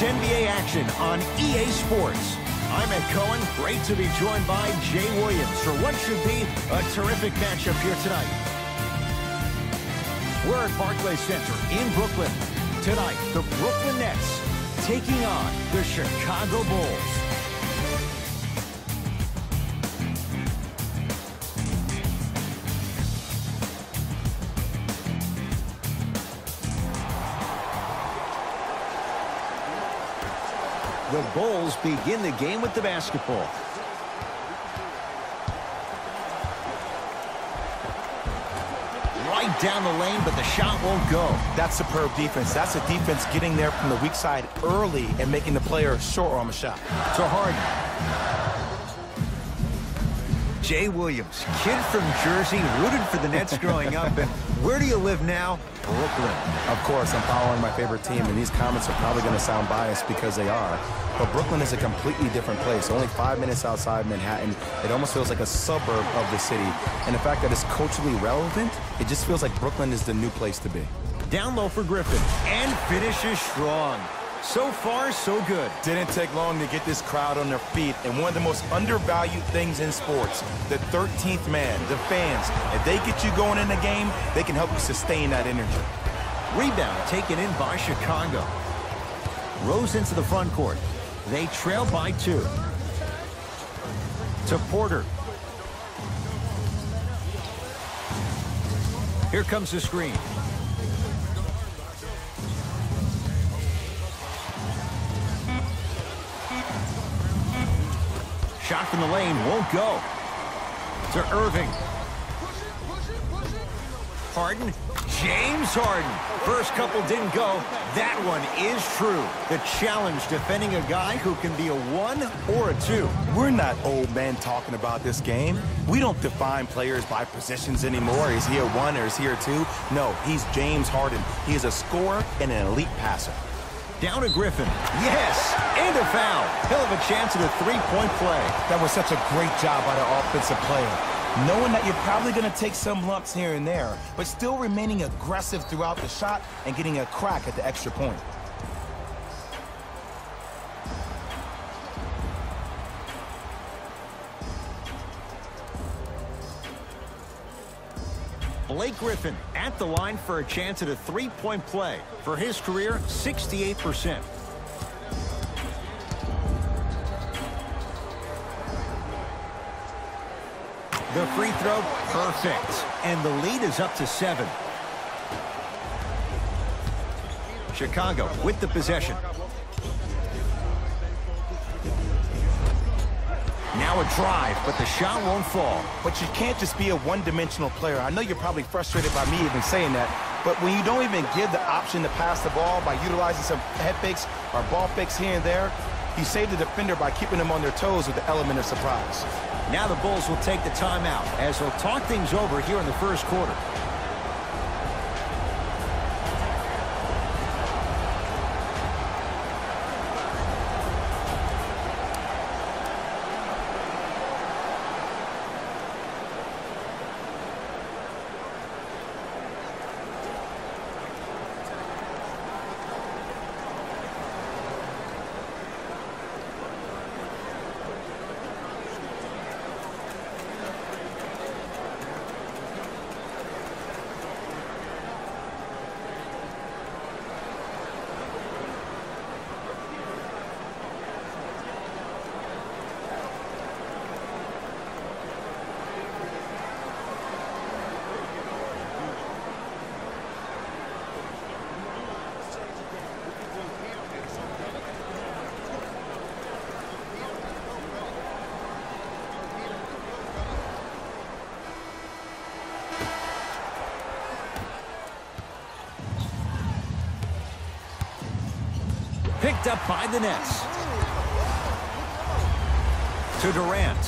NBA action on EA Sports. I'm Ed Cohen. Great to be joined by Jay Williams for what should be a terrific matchup here tonight. We're at Barclays Center in Brooklyn. Tonight, the Brooklyn Nets taking on the Chicago Bulls. The Bulls begin the game with the basketball. Right down the lane, but the shot won't go. That's superb defense. That's a defense getting there from the weak side early and making the player short arm a shot. To Harden. Jay Williams, kid from Jersey, rooted for the Nets growing up. And where do you live now? Brooklyn. Of course, I'm following my favorite team, and these comments are probably going to sound biased because they are. But Brooklyn is a completely different place. Only 5 minutes outside Manhattan. It almost feels like a suburb of the city. And the fact that it's culturally relevant, it just feels like Brooklyn is the new place to be. Down low for Griffin. And finishes strong. So far, so good. Didn't take long to get this crowd on their feet. And one of the most undervalued things in sports, the 13th man, the fans. If they get you going in the game, they can help you sustain that energy. Rebound taken in by Chicago. Rose into the front court. They trail by 2. To Porter. Here comes the screen. Shot from the lane won't go. To Irving. Harden. James Harden. First couple didn't go. That one is true. The challenge defending a guy who can be a 1 or a 2. We're not old men talking about this game. We don't define players by positions anymore. Is he a 1 or is he a 2? No, he's James Harden. He is a scorer and an elite passer. Down to Griffin. Yes, and a foul. He'll have a chance at a 3-point play. That was such a great job by the offensive player. Knowing that you're probably going to take some lumps here and there, but still remaining aggressive throughout the shot and getting a crack at the extra point. Blake Griffin at the line for a chance at a 3-point play. For his career, 68%. The free throw, perfect. And the lead is up to 7. Chicago with the possession. Now a drive, but the shot won't fall. But you can't just be a one-dimensional player. I know you're probably frustrated by me even saying that, but when you don't even give the option to pass the ball by utilizing some head fakes or ball fakes here and there, you save the defender by keeping them on their toes with the element of surprise. Now the Bulls will take the timeout as they'll talk things over here in the first quarter. Picked up by the Nets. To Durant.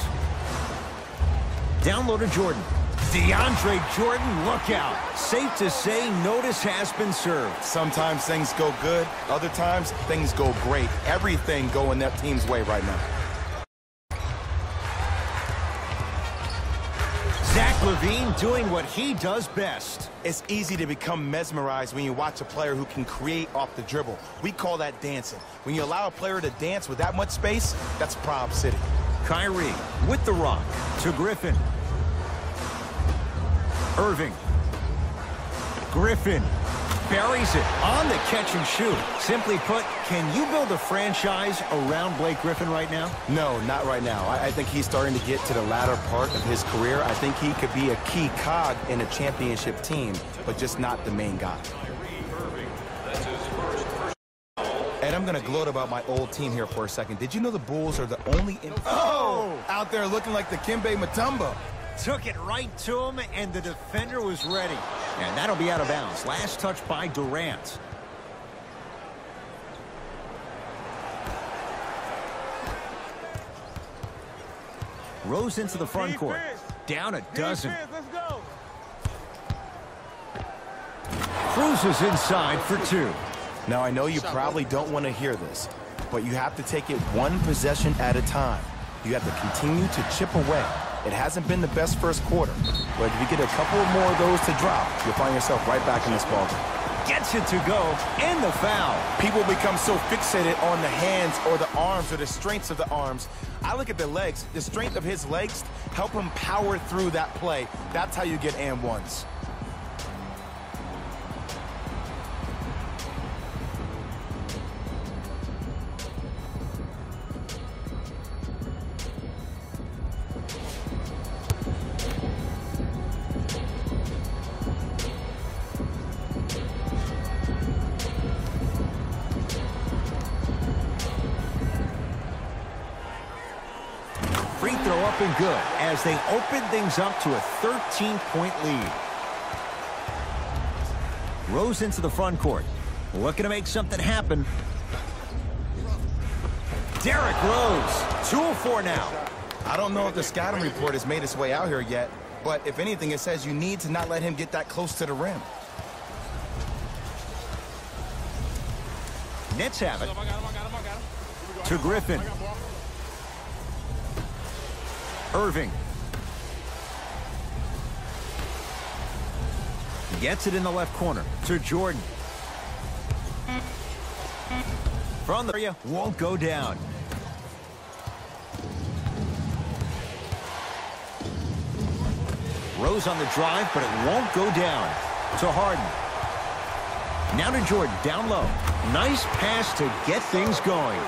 Down low to Jordan. DeAndre Jordan, look out. Safe to say, notice has been served. Sometimes things go good. Other times, things go great. Everything going that team's way right now. Zach LaVine doing what he does best. It's easy to become mesmerized when you watch a player who can create off the dribble. We call that dancing. When you allow a player to dance with that much space, that's Prob City. Kyrie with the rock to Griffin. Irving. Griffin buries it on the catch and shoot. Simply put, can you build a franchise around Blake Griffin right now? No, not right now. I think he's starting to get to the latter part of his career. I think he could be a key cog in a championship team, but just not the main guy. And I'm going to gloat about my old team here for a second. Did you know the Bulls are the only... out there looking like the Kimbe Mutombo. Took it right to him, and the defender was ready. And that'll be out of bounds. Last touch by Durant. Rose into the front court. Down a dozen. Cruises inside for two. Now, I know you probably don't want to hear this, but you have to take it one possession at a time. You have to continue to chip away. It hasn't been the best first quarter, but if you get a couple more of those to drop, you'll find yourself right back in this ballgame. Gets it to go, and the foul. People become so fixated on the hands or the arms or the strengths of the arms. I look at the legs. The strength of his legs help him power through that play. That's how you get and ones. Free throw up and good as they open things up to a 13-point lead. Rose into the front court. Looking to make something happen. Derrick Rose, 2 of 4 now. I don't know if the scouting report has made its way out here yet, but if anything, it says you need to not let him get that close to the rim. Nets have it. To Griffin. Irving. Gets it in the left corner to Jordan. From the area, won't go down. Rose on the drive, but it won't go down. To Harden. Now to Jordan, down low. Nice pass to get things going.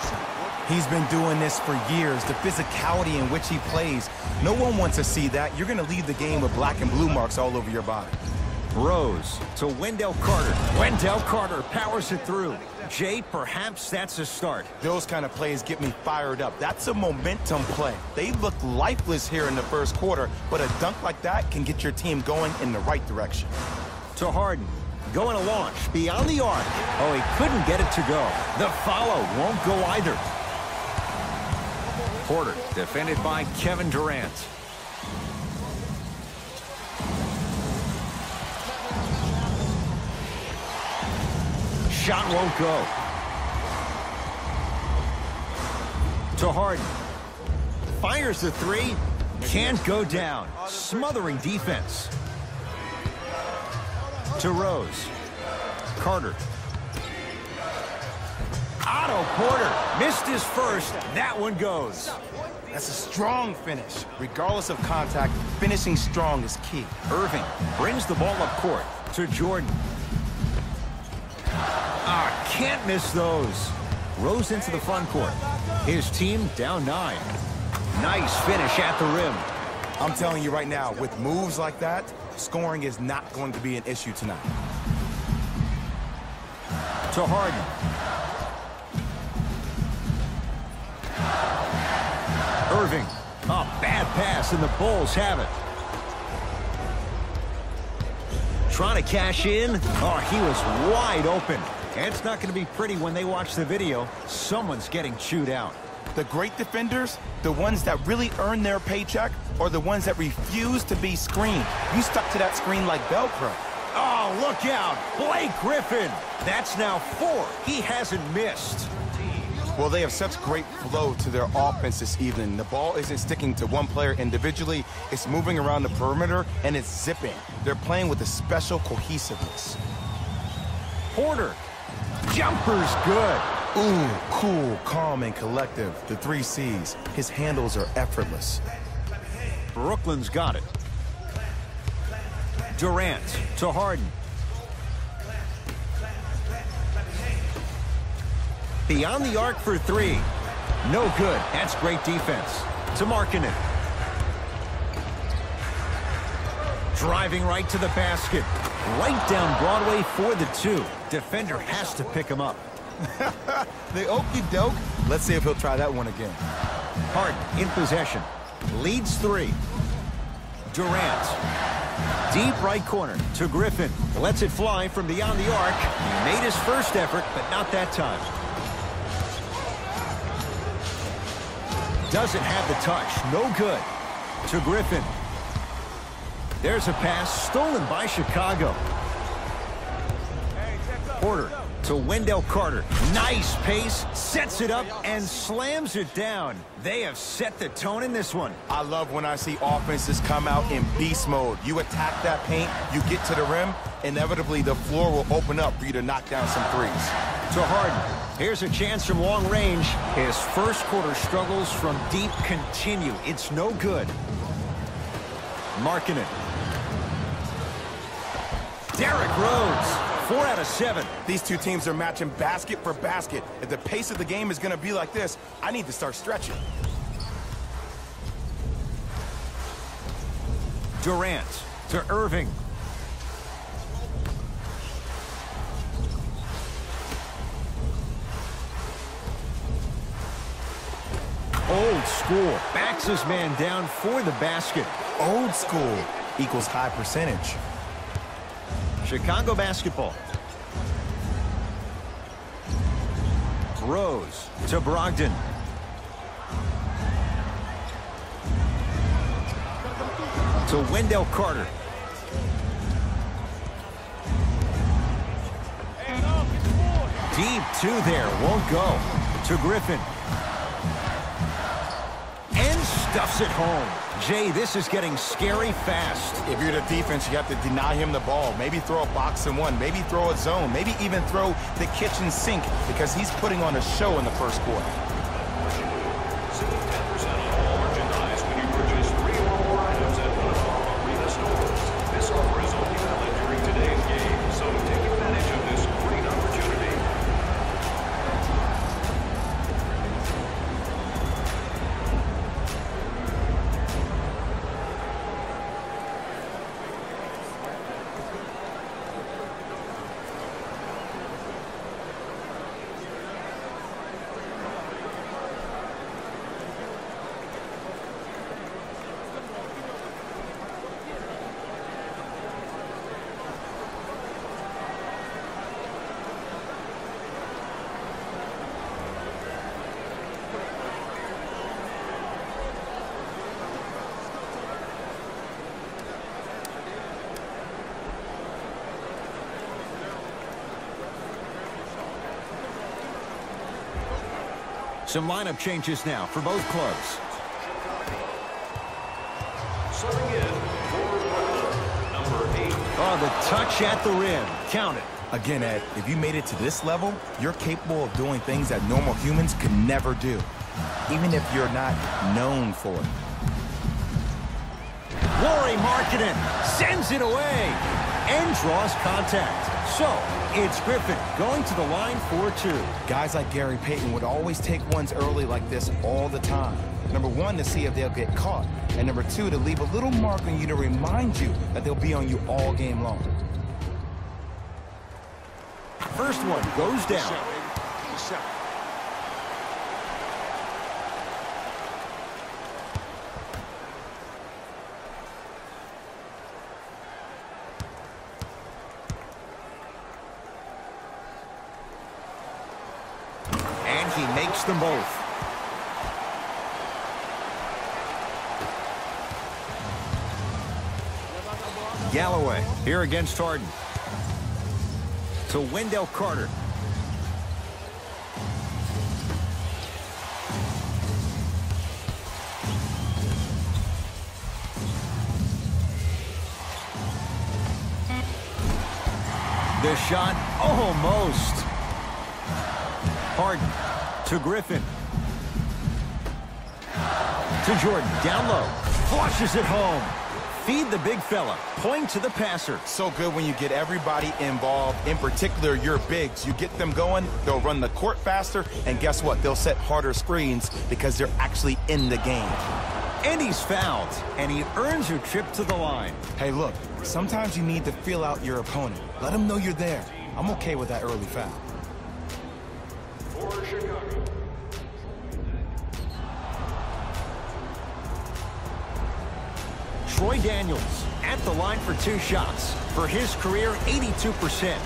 He's been doing this for years, the physicality in which he plays. No one wants to see that. You're going to leave the game with black and blue marks all over your body. Rose to Wendell Carter. Wendell Carter powers it through. Jay, perhaps that's a start. Those kind of plays get me fired up. That's a momentum play. They look lifeless here in the first quarter, but a dunk like that can get your team going in the right direction. To Harden. Going to launch beyond the arc. Oh, he couldn't get it to go. The follow won't go either. Porter, defended by Kevin Durant. Shot won't go. To Harden. Fires the three. Can't go down. Smothering defense. To Rose. Carter. Otto Porter missed his first. That one goes. That's a strong finish. Regardless of contact, finishing strong is key. Irving brings the ball up court to Jordan. Can't miss those. Rose into the front court. His team down 9. Nice finish at the rim. I'm telling you right now, with moves like that, scoring is not going to be an issue tonight. To Harden. Irving. A bad pass, and the Bulls have it. Trying to cash in. Oh, he was wide open. And it's not going to be pretty when they watch the video. Someone's getting chewed out. The great defenders, the ones that really earn their paycheck, or the ones that refuse to be screened. You stuck to that screen like Velcro. Oh, look out. Blake Griffin. That's now 4. He hasn't missed. Well, they have such great flow to their offense this evening. The ball isn't sticking to one player individually. It's moving around the perimeter, and it's zipping. They're playing with a special cohesiveness. Porter. Jumper's good. Ooh, cool, calm, and collective. The 3 C's. His handles are effortless. Brooklyn's got it. Durant to Harden. Beyond the arc for 3. No good. That's great defense. To Markkanen. Driving right to the basket. Right down Broadway for the 2. Defender has to pick him up. The okie doke. Let's see if he'll try that one again. Harden in possession. Leads 3. Durant. Deep right corner to Griffin. Lets it fly from beyond the arc. He made his first effort, but not that time. Doesn't have the touch. No good. To Griffin. There's a pass stolen by Chicago. Porter to Wendell Carter. Nice pace. Sets it up and slams it down. They have set the tone in this one. I love when I see offenses come out in beast mode. You attack that paint, you get to the rim, inevitably the floor will open up for you to knock down some threes. To Harden. Here's a chance from long range. His first quarter struggles from deep continue. It's no good. Markkanen. Derrick Rose. 4 out of 7. These 2 teams are matching basket for basket. If the pace of the game is going to be like this, I need to start stretching. Durant to Irving. Old school. Backs his man down for the basket. Old school equals high percentage. Chicago basketball. Rose to Brogdon. To Wendell Carter. Deep 2 there. Won't go. To Griffin. And stuffs it home. Jay, this is getting scary fast. If you're the defense, you have to deny him the ball. Maybe throw a box and 1. Maybe throw a zone. Maybe even throw the kitchen sink because he's putting on a show in the first quarter. Save 10% on all merchandise when you purchase 3 or more items at one of our arena stores. This offer is only valid during today's game, so take advantage of this great opportunity. Some lineup changes now for both clubs. Serving in for Brooklyn, number 8. Oh, the touch at the rim. Count it. Again, Ed, if you made it to this level, you're capable of doing things that normal humans could never do, even if you're not known for it. Lauri Markkanen sends it away and draws contact. So, it's Griffin going to the line for 2. Guys like Gary Payton would always take ones early like this all the time. Number 1, to see if they'll get caught. And number 2, to leave a little mark on you to remind you that they'll be on you all game long. First one goes down. And he makes them both. Galloway here against Harden. To Wendell Carter. The shot, almost. Harden to Griffin. To Jordan, down low. Flushes it home. Feed the big fella. Point to the passer. So good when you get everybody involved, in particular your bigs. You get them going, they'll run the court faster, and guess what? They'll set harder screens because they're actually in the game. And he's fouled, and he earns a trip to the line. Hey, look, sometimes you need to feel out your opponent. Let them know you're there. I'm okay with that early foul. For Chicago. Troy Daniels at the line for 2 shots. For his career, 82%.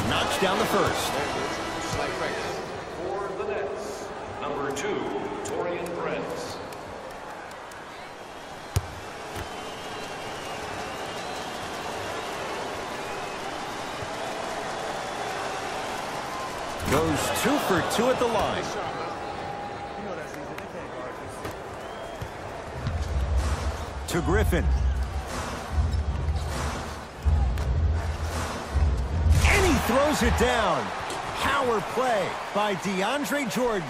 Knocks down the first. For the Nets, number 2, Torian Prince. Goes 2 for 2 at the line. To Griffin. And he throws it down. Power play by DeAndre Jordan.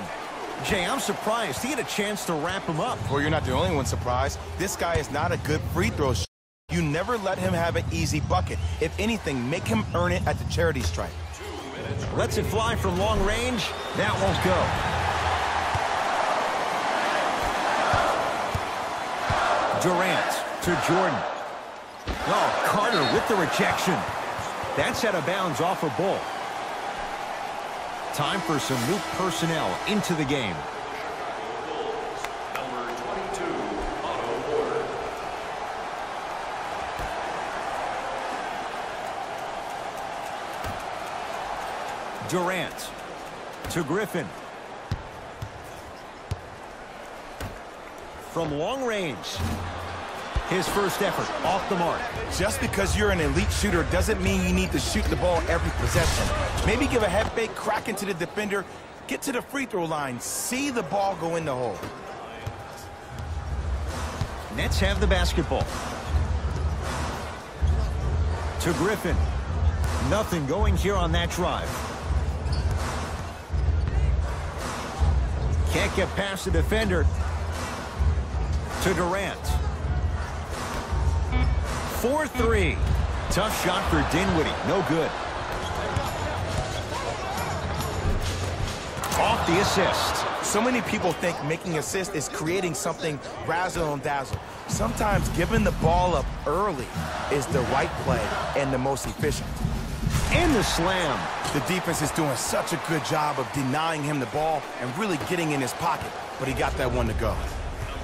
Jay, I'm surprised he had a chance to wrap him up. Well, you're not the only one surprised. This guy is not a good free throw shooter. You never let him have an easy bucket. If anything, make him earn it at the charity stripe. Lets it fly from long range. That won't go. Durant to Jordan. Oh, Carter with the rejection. That's out of bounds off a ball. Time for some new personnel into the game. Number 22, Otto Porter. Durant to Griffin. From long range. His first effort off the mark. Just because you're an elite shooter doesn't mean you need to shoot the ball every possession. Maybe give a head fake, crack into the defender, get to the free throw line, see the ball go in the hole. Nets have the basketball. To Griffin. Nothing going here on that drive. Can't get past the defender. To Durant. 4-3. Tough shot for Dinwiddie. No good. Off the assist. So many people think making assists is creating something razzle and dazzle. Sometimes giving the ball up early is the right play and the most efficient. And the slam. The defense is doing such a good job of denying him the ball and really getting in his pocket, but he got that one to go.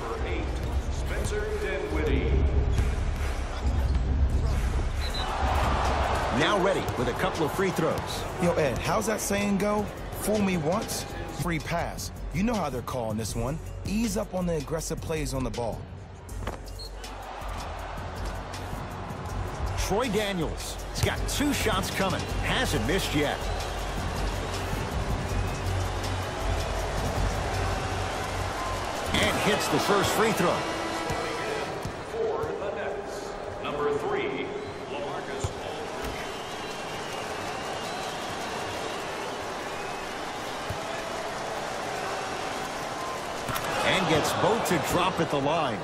Number 8, Spencer Dinwiddie. Now ready with a couple of free throws. Yo, Ed, how's that saying go? Fool me once, free pass. You know how they're calling this one. Ease up on the aggressive plays on the ball. Troy Daniels. He's got 2 shots coming. Hasn't missed yet. And hits the first free throw. For the Nets, number 3, LaMarcus Aldridge. And gets both to drop at the line.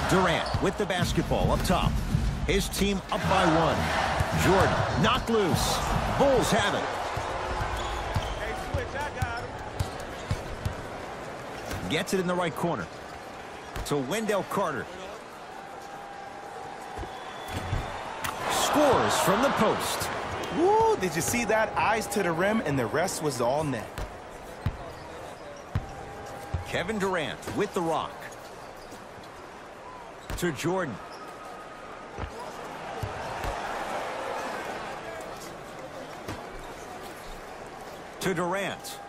Durant with the basketball up top. His team up by 1. Jordan knocked loose. Bulls have it. Gets it in the right corner. To Wendell Carter. Scores from the post. Woo, did you see that? Eyes to the rim, and the rest was all net. Kevin Durant with the rock. To Jordan. To Durant.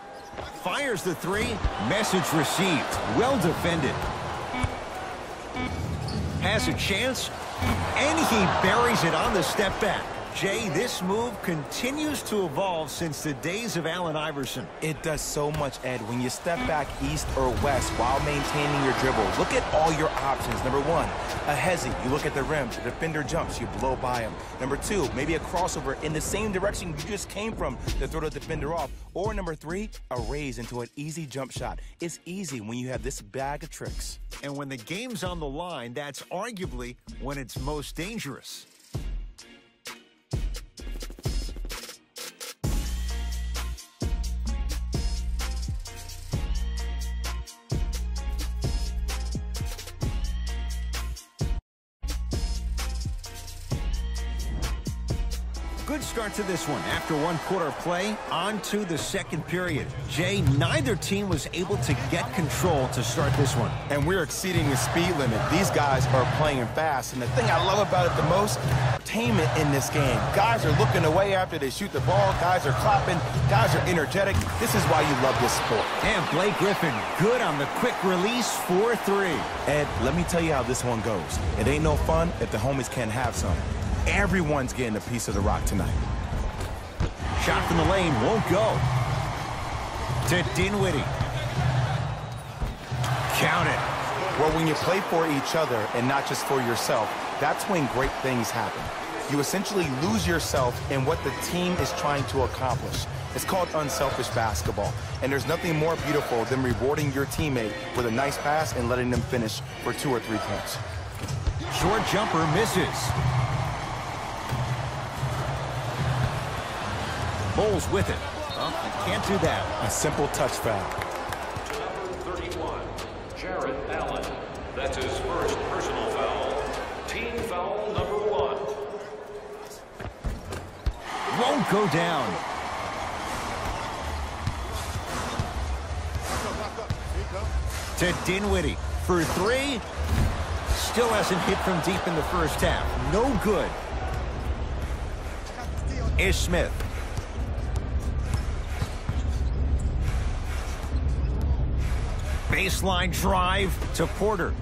Fires the 3. Message received. Well defended. Has a chance. And he buries it on the step back. Jay, this move continues to evolve since the days of Allen Iverson. It does so much, Ed. When you step back east or west while maintaining your dribble, look at all your options. Number one, a hezzy. You look at the rim. The defender jumps. You blow by him. Number two, maybe a crossover in the same direction you just came from to throw the defender off. Or number three, a raise into an easy jump shot. It's easy when you have this bag of tricks. And when the game's on the line, that's arguably when it's most dangerous. Good start to this one. After one quarter play, on to the second period. Jay, neither team was able to get control to start this one. And we're exceeding the speed limit. These guys are playing fast. And the thing I love about it the most, entertainment in this game. Guys are looking away after they shoot the ball. Guys are clapping. Guys are energetic. This is why you love this sport. And Blake Griffin, good on the quick release for three. Ed, let me tell you how this one goes. It ain't no fun if the homies can't have some. Everyone's getting a piece of the rock tonight. Shot from the lane won't go. To Dinwiddie. Count it. Well, when you play for each other and not just for yourself, that's when great things happen. You essentially lose yourself in what the team is trying to accomplish. It's called unselfish basketball. And there's nothing more beautiful than rewarding your teammate with a nice pass and letting them finish for 2 or 3 points. Short jumper misses. Bulls with it. Well, you can't do that. A simple touch foul. To number 31, Jared Allen. That's his first personal foul. Team foul number 1. Won't go down. To Dinwiddie for three. Still hasn't hit from deep in the first half. No good. Ish Smith. Baseline drive to Porter.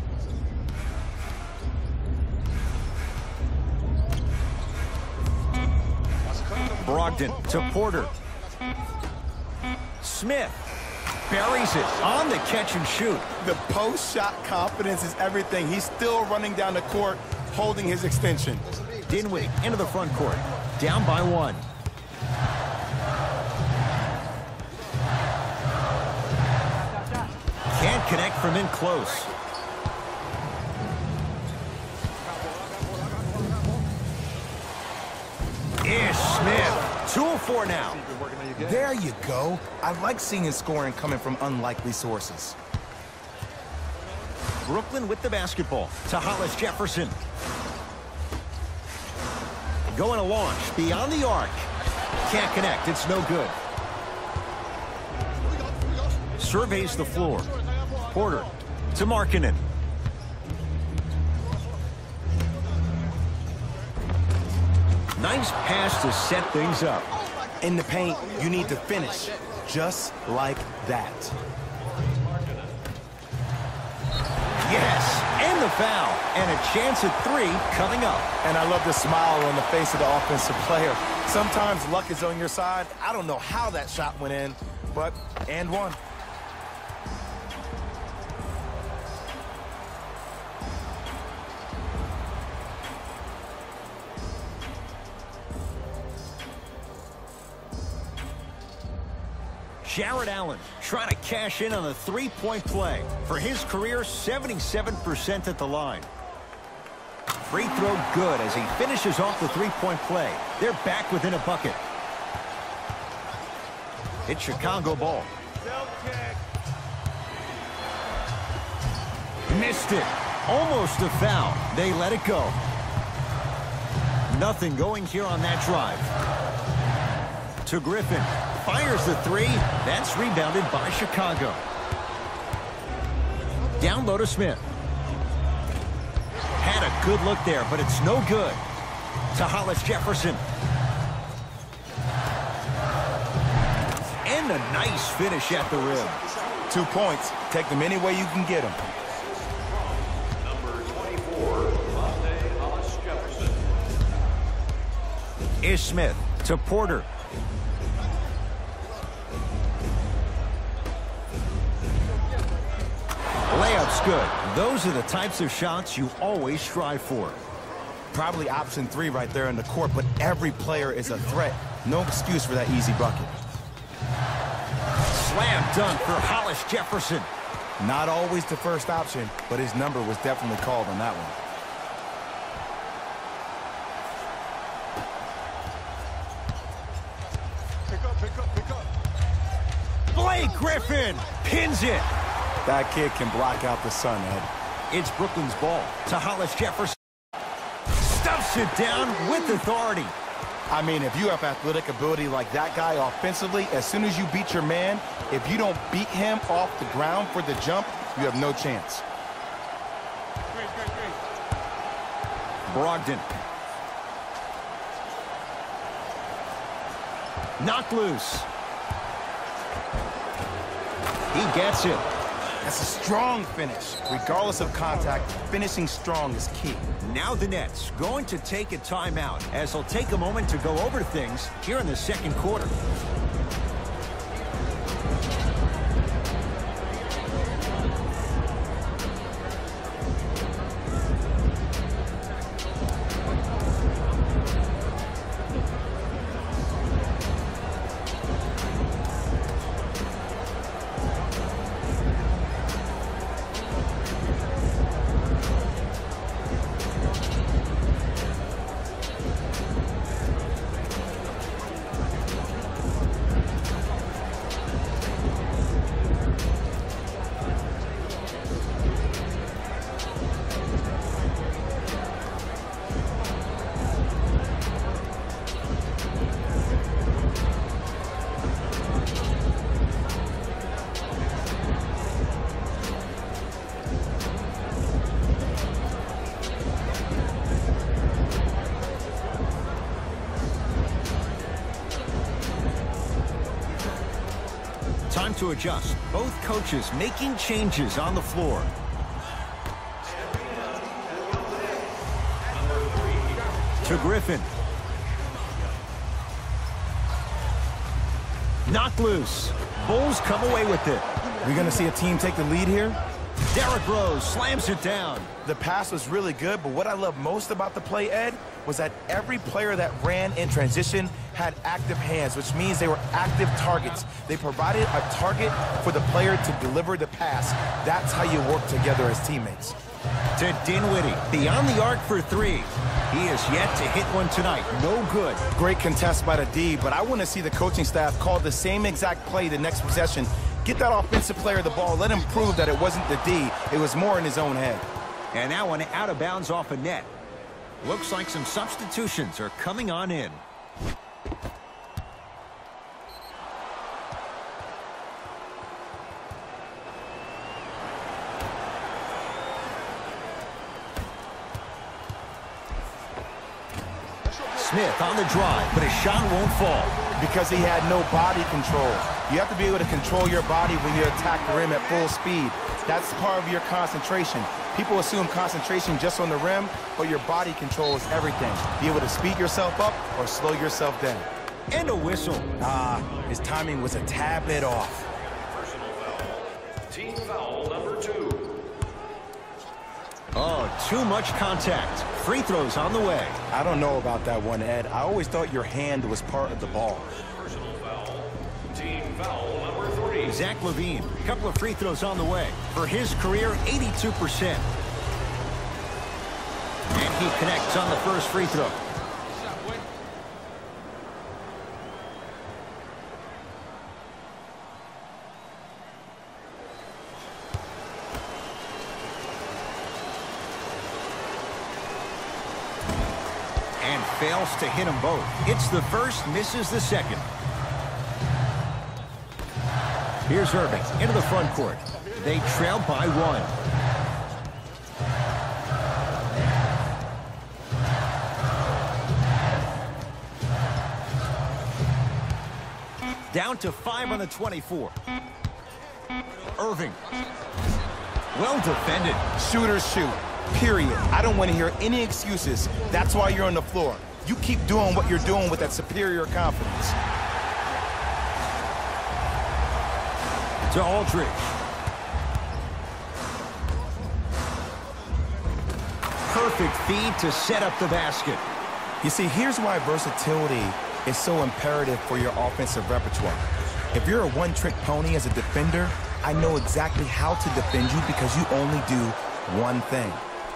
Brogdon to Porter. Smith buries it on the catch and shoot. The post-shot confidence is everything. He's still running down the court, holding his extension. Dinwiddie into the front court. Down by 1. Can't connect from in close. Ish Smith, 2 of 4 now. There you go. I like seeing his scoring coming from unlikely sources. Brooklyn with the basketball to Hollis Jefferson. Going to launch beyond the arc. Can't connect. It's no good. Surveys the floor. Porter to Markkanen. Nice pass to set things up. In the paint, you need to finish just like that. Yes, and the foul. And a chance at 3 coming up. And I love the smile on the face of the offensive player. Sometimes luck is on your side. I don't know how that shot went in, but and one. Jared Allen trying to cash in on a 3-point play. For his career, 77% at the line. Free throw good as he finishes off the 3-point play. They're back within a bucket. It's Chicago ball. Missed it. Almost a foul. They let it go. Nothing going here on that drive. To Griffin. Fires the 3. That's rebounded by Chicago. Down low to Smith. Had a good look there, but it's no good. To Hollis Jefferson. And a nice finish at the rim. 2 points. Take them any way you can get them. Number 24, Hollis Jefferson. is Smith to Porter. Layup's good. Those are the types of shots you always strive for. Probably option 3 right there in the court, but every player is a threat. No excuse for that easy bucket. Slam dunk for Hollis Jefferson. Not always the first option, but his number was definitely called on that one. Pick up. Blake Griffin pins it. That kid can block out the sun, Ed. It's Brooklyn's ball to Hollis Jefferson. Stuffs it down with authority. I mean, if you have athletic ability like that guy offensively, as soon as you beat your man, if you don't beat him off the ground for the jump, you have no chance. Brogdon. Knocked loose. He gets it. That's a strong finish. Regardless of contact, finishing strong is key. Now the Nets going to take a timeout as they'll take a moment to go over things here in the second quarter. Time to adjust. Both coaches making changes on the floor. To Griffin. Knocked loose. Bulls come away with it. We're going to see a team take the lead here. Derrick Rose slams it down. The pass was really good, but what I love most about the play, Ed, was that every player that ran in transition had active hands, which means they were active targets. They provided a target for the player to deliver the pass. That's how you work together as teammates. To Dinwiddie, beyond the arc for 3. He is yet to hit one tonight. No good. Great contest by the D, but I want to see the coaching staff call the same exact play the next possession. Get that offensive player the ball. Let him prove that it wasn't the D. It was more in his own head. And now one out of bounds off a net. Looks like some substitutions are coming on in. Smith on the drive, but his shot won't fall. Because he had no body control. You have to be able to control your body when you attack the rim at full speed. That's part of your concentration. People assume concentration just on the rim, but your body control is everything. Be able to speed yourself up or slow yourself down. And a whistle. His timing was a tad bit off. Personal foul. Team foul number 2. Oh, too much contact. Free throws on the way. I don't know about that one, Ed. I always thought your hand was part of the ball. Personal foul. Team foul number 3. Zach LaVine, a couple of free throws on the way. For his career, 82%. And he connects on the first free throw. And fails to hit them both. Hits the first, misses the second. Here's Irving into the front court. They trail by 1. Down to 5 on the 24. Irving. Well defended. Shooters shoot, period. I don't want to hear any excuses. That's why you're on the floor. You keep doing what you're doing with that superior confidence. To Aldridge. Perfect feed to set up the basket. You see, here's why versatility is so imperative for your offensive repertoire. If you're a one-trick pony as a defender, I know exactly how to defend you because you only do one thing.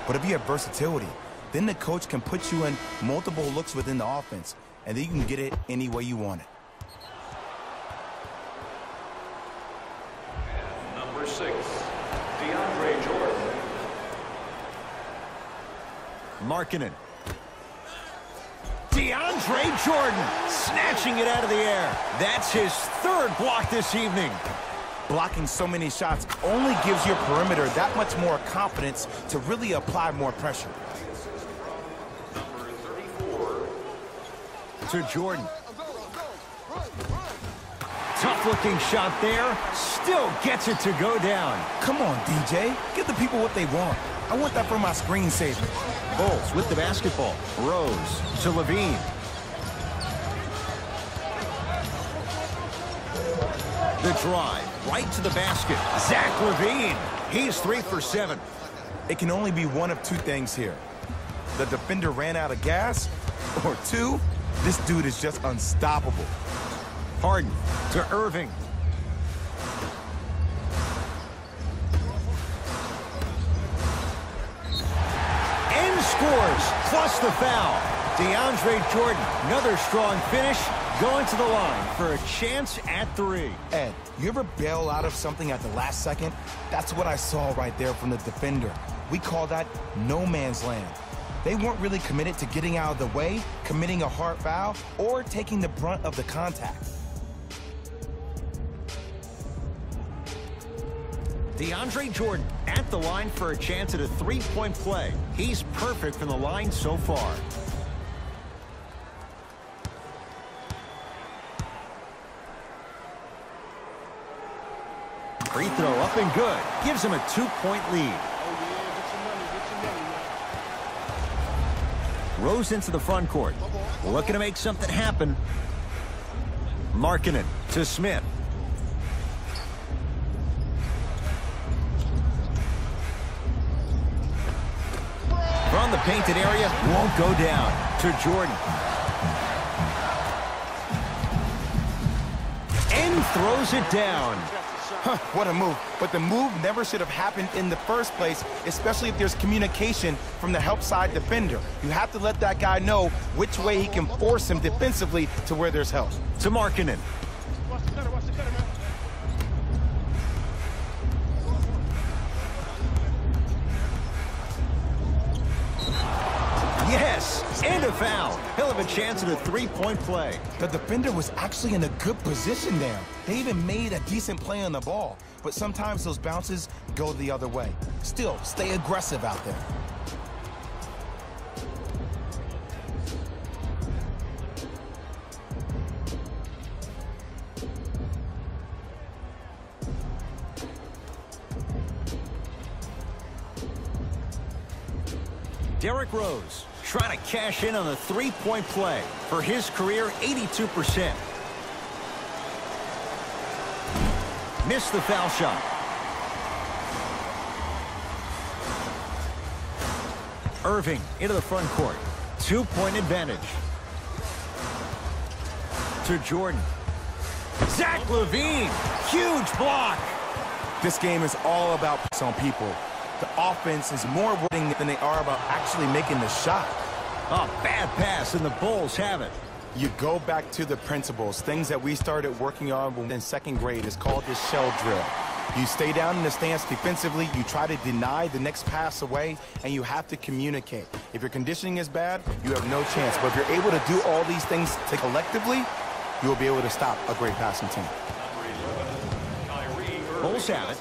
But if you have versatility, then the coach can put you in multiple looks within the offense, and then you can get it any way you want it. And number 6, DeAndre Jordan. Markkanen. DeAndre Jordan snatching it out of the air. That's his 3rd block this evening. Blocking so many shots only gives your perimeter that much more confidence to really apply more pressure. Number 34. To Jordan. Tough-looking shot there. Still gets it to go down. Come on, DJ. Give the people what they want. I want that for my screensaver. Bulls with the basketball. Rose to Levine. The drive right to the basket. Zach Levine. He's 3 for 7. It can only be one of two things here. The defender ran out of gas, or 2, this dude is just unstoppable. Harden to Irving. And scores, plus the foul. DeAndre Jordan, another strong finish, going to the line for a chance at 3. Ed, you ever bail out of something at the last second? That's what I saw right there from the defender. We call that no man's land. They weren't really committed to getting out of the way, committing a hard foul, or taking the brunt of the contact. DeAndre Jordan at the line for a chance at a 3-point play. He's perfect from the line so far. Free throw up and good. Gives him a 2-point lead. Rose into the front court. Looking to make something happen. Markkanen to Smith. From the painted area, won't go down. To Jordan. And throws it down. Huh, what a move. But the move never should have happened in the first place, especially if there's communication from the help side defender. You have to let that guy know which way he can force him defensively to where there's help. To Markkanen. Yes, and a foul. He'll have a chance at a 3-point play. The defender was actually in a good position there. They even made a decent play on the ball, but sometimes those bounces go the other way. Still, stay aggressive out there. Derrick Rose trying to cash in on the 3-point play. For his career, 82%. Missed the foul shot. Irving into the front court. 2-point advantage. To Jordan. Zach Levine. Huge block. This game is all about on people. The offense is more worrying than they are about actually making the shot. A bad pass, and the Bulls have it. You go back to the principles, things that we started working on in 2nd grade is called the shell drill. You stay down in the stance defensively, you try to deny the next pass away, and you have to communicate. If your conditioning is bad, you have no chance. But if you're able to do all these things collectively, you will be able to stop a great passing team. Bulls have it.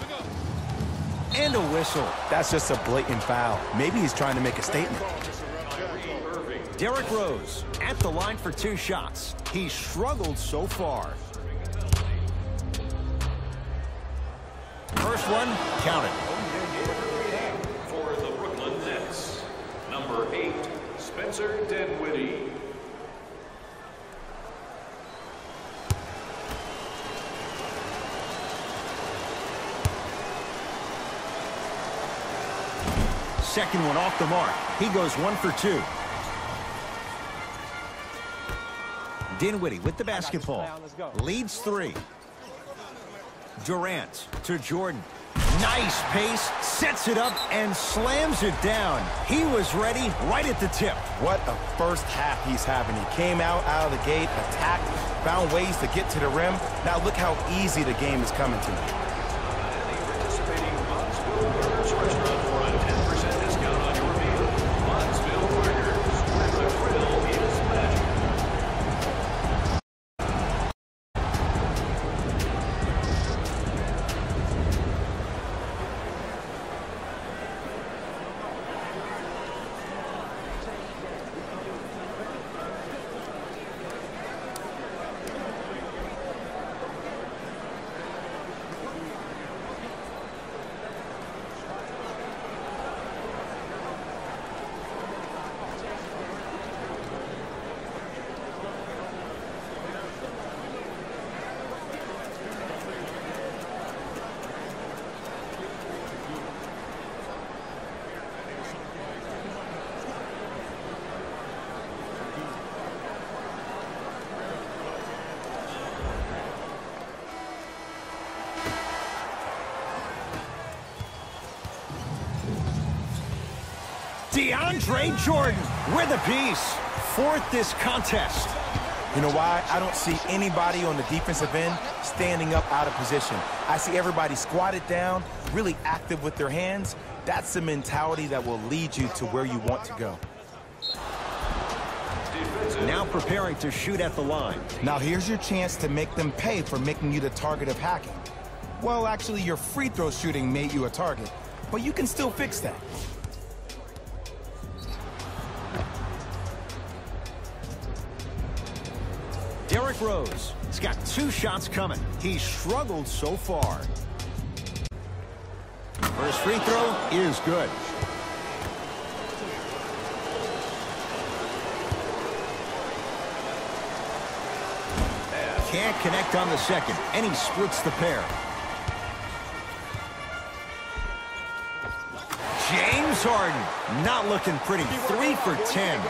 And a whistle. That's just a blatant foul. Maybe he's trying to make a statement. Derrick Rose at the line for 2 shots. He's struggled so far. First one, count it. For the Brooklyn Nets, number 8, Spencer Dinwiddie. second one off the mark. He goes 1 for 2. Dinwiddie with the basketball. Leads 3. Durant to Jordan. Nice pace, sets it up, and slams it down. He was ready right at the tip. What a first half he's having. He came out of the gate, attacked, found ways to get to the rim. Now look how easy the game is coming to him. Participating Bonsville Burgers Restaurant for a 10% discount on your meal. Bonsville Burgers, where the grill is magic. DeAndre Jordan with a piece. Fourth this contest. You know why? I don't see anybody on the defensive end standing up out of position. I see everybody squatted down, really active with their hands. That's the mentality that will lead you to where you want to go. Now preparing to shoot at the line. Now here's your chance to make them pay for making you the target of hacking. Well, actually, your free throw shooting made you a target, but you can still fix that. Derrick Rose. He's got 2 shots coming. He's struggled so far. First free throw is good. Can't connect on the second, and he splits the pair. James Harden, not looking pretty. 3 for 10.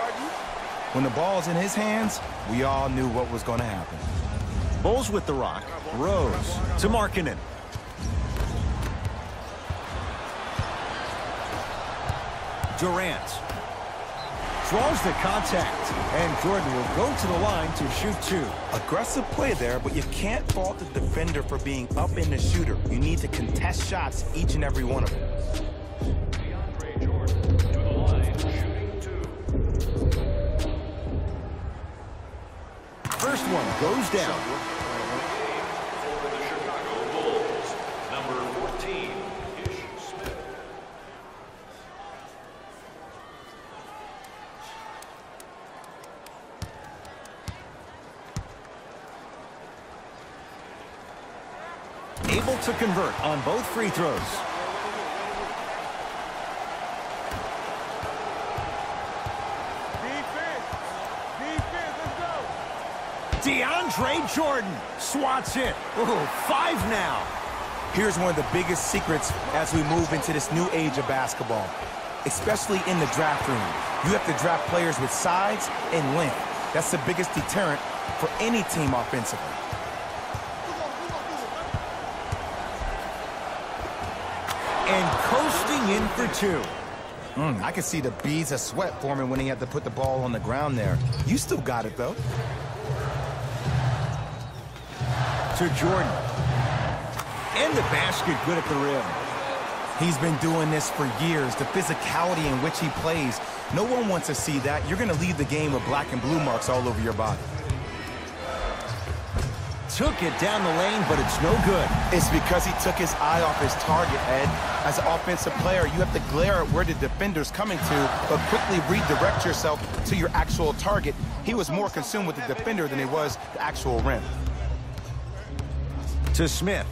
When the ball's in his hands, we all knew what was going to happen. Bulls with the rock. Rose to Markkanen. Durant draws the contact, and Jordan will go to the line to shoot 2. Aggressive play there, but you can't fault the defender for being up in the shooter. You need to contest shots, each and every one of them. DeAndre Jordan to the line, shooting 2. First one goes down. For the Chicago Bulls, number 14, Ish Smith. Able to convert on both free throws. DeAndre Jordan swats it. Ooh, 5 now. Here's one of the biggest secrets as we move into this new age of basketball, especially in the draft room. You have to draft players with size and length. That's the biggest deterrent for any team offensively. And coasting in for 2. I could see the beads of sweat forming when he had to put the ball on the ground there. You still got it, though. To Jordan. And the basket good at the rim. He's been doing this for years. The physicality in which he plays. No one wants to see that. You're going to leave the game with black and blue marks all over your body. Took it down the lane, but it's no good. It's because he took his eye off his target, Ed. As an offensive player, you have to glare at where the defender's coming to, but quickly redirect yourself to your actual target. He was more consumed with the defender than he was the actual rim. To Smith.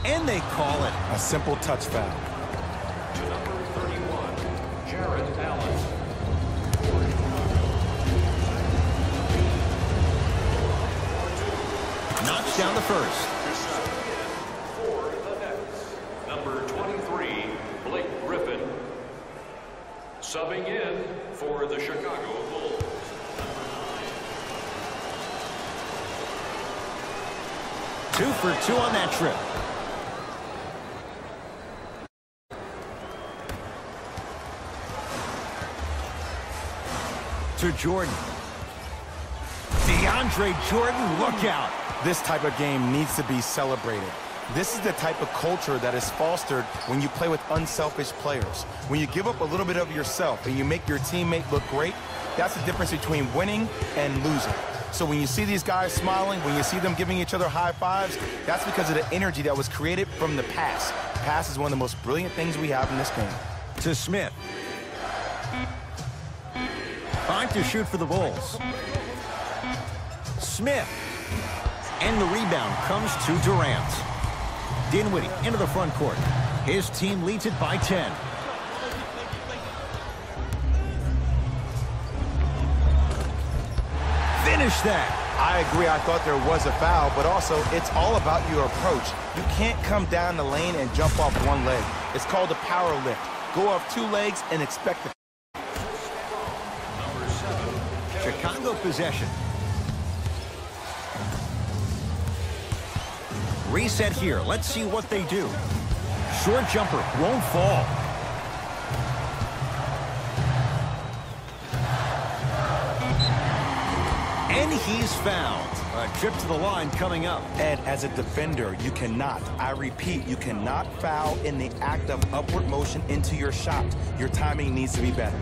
And they call it. A simple touch foul. To number 31, Jarrett Allen. Knocks down the first. Subbing in for the Chicago Bulls. 2 for 2 on that trip. To Jordan. DeAndre Jordan, look out. This type of game needs to be celebrated. This is the type of culture that is fostered when you play with unselfish players. When you give up a little bit of yourself and you make your teammate look great, that's the difference between winning and losing. So when you see these guys smiling, when you see them giving each other high fives, that's because of the energy that was created from the pass. Pass is one of the most brilliant things we have in this game. To Smith. 5 to shoot for the Bulls. Smith. And the rebound comes to Durant. Dinwiddie into the front court. His team leads it by 10. Finish that. I agree. I thought there was a foul, but also it's all about your approach. You can't come down the lane and jump off one leg. It's called a power lift. Go off 2 legs and expect the... Chicago possession. Reset here. Let's see what they do. Short jumper won't fall. And he's fouled. A trip to the line coming up. Ed, as a defender, you cannot, I repeat, you cannot foul in the act of upward motion into your shot. Your timing needs to be better.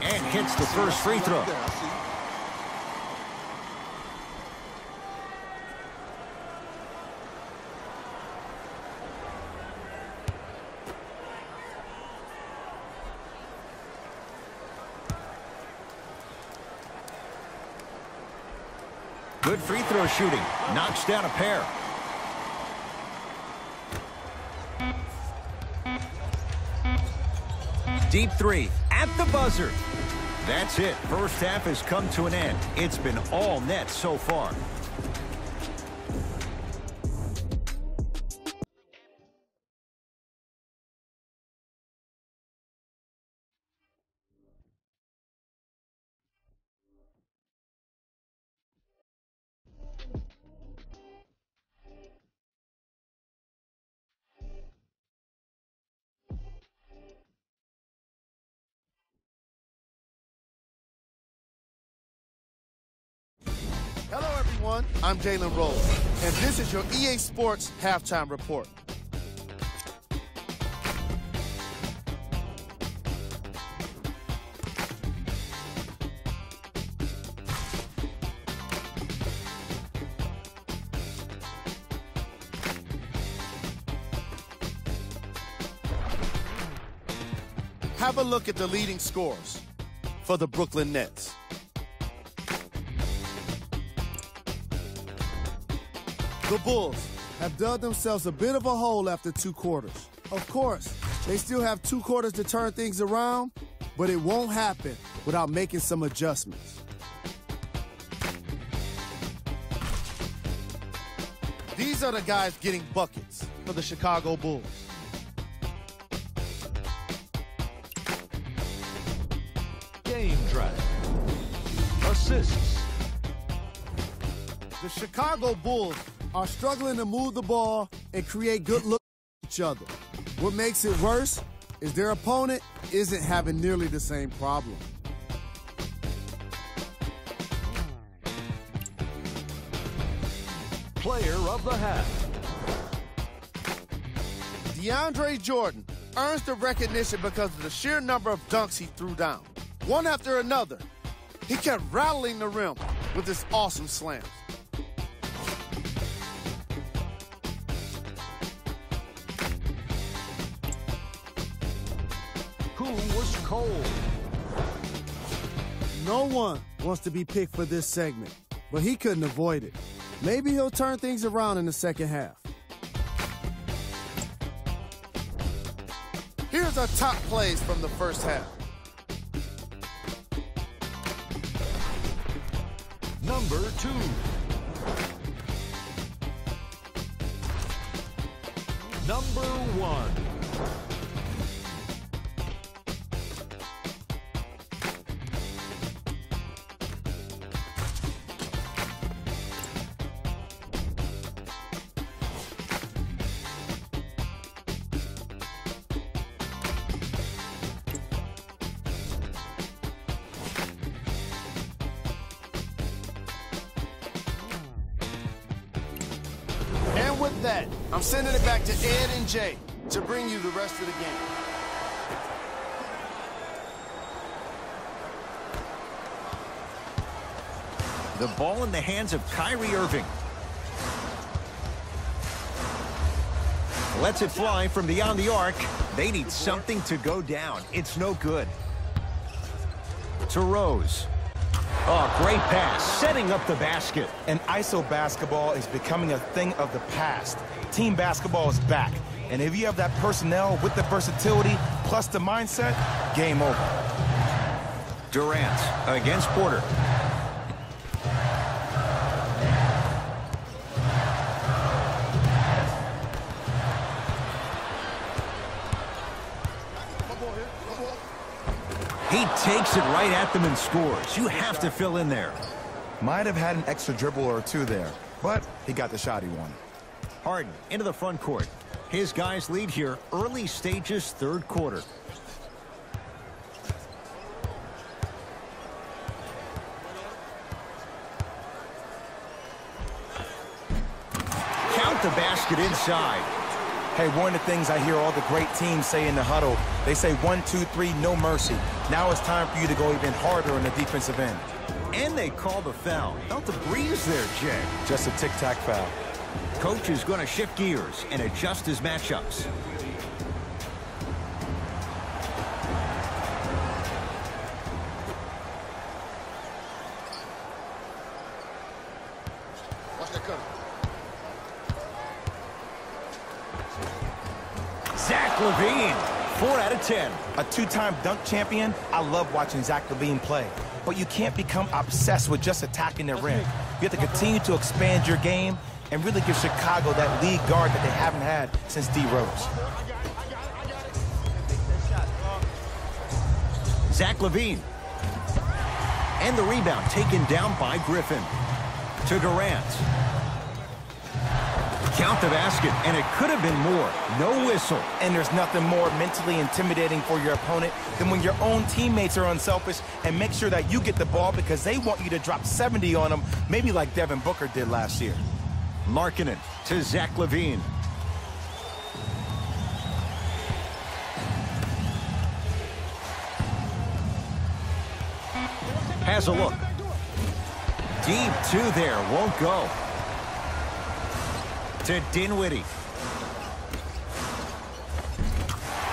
And hits the first free throw. Good free throw shooting. Knocks down a pair. Deep three at the buzzer. That's it. First half has come to an end. It's been all net so far. Hello, everyone. I'm Jalen Rose, and this is your EA Sports Halftime Report. Have a look at the leading scorers for the Brooklyn Nets. The Bulls have dug themselves a bit of a hole after 2 quarters. Of course, they still have 2 quarters to turn things around, but it won't happen without making some adjustments. These are the guys getting buckets for the Chicago Bulls. Game drive. Assists. The Chicago Bulls are struggling to move the ball and create good looks at each other. What makes it worse is their opponent isn't having nearly the same problem. Player of the half. DeAndre Jordan earns the recognition because of the sheer number of dunks he threw down. One after another, he kept rattling the rim with his awesome slams. Who was cold? No one wants to be picked for this segment, but he couldn't avoid it. Maybe he'll turn things around in the second half. Here's our top plays from the first half. Number 2. number 1. And with that, I'm sending it back to Ed and Jay to bring you the rest of the game. The ball in the hands of Kyrie Irving. Lets it fly from beyond the arc. They need something to go down. It's no good. To Rose. Oh, great pass, setting up the basket. And ISO basketball is becoming a thing of the past. Team basketball is back. And if you have that personnel with the versatility plus the mindset, game over. Durant against Porter. He takes it right at them and scores. You have to fill in there. Might have had an extra dribble or two there, but he got the shot he wanted. Harden into the front court. His guys lead here, early stages, third quarter. Count the basket inside. Hey, one of the things I hear all the great teams say in the huddle, they say 1, 2, 3, no mercy. Now it's time for you to go even harder on the defensive end. And they call the foul. Felt the breeze there, Jay. Just a tic-tac foul. Coach is going to shift gears and adjust his matchups. Watch that cutter. Zach LaVine, 4 out of 10. A two-time dunk champion, I love watching Zach LaVine play. But you can't become obsessed with just attacking the rim. You have to continue to expand your game and really give Chicago that lead guard that they haven't had since D. Rose. Zach LaVine. And the rebound taken down by Griffin. To Durant. Count the basket, and it could have been more. No whistle. And there's nothing more mentally intimidating for your opponent than when your own teammates are unselfish and make sure that you get the ball because they want you to drop 70 on them, maybe like Devin Booker did last year. Markkanen to Zach LaVine. Has a look. Deep two there, won't go. To Dinwiddie.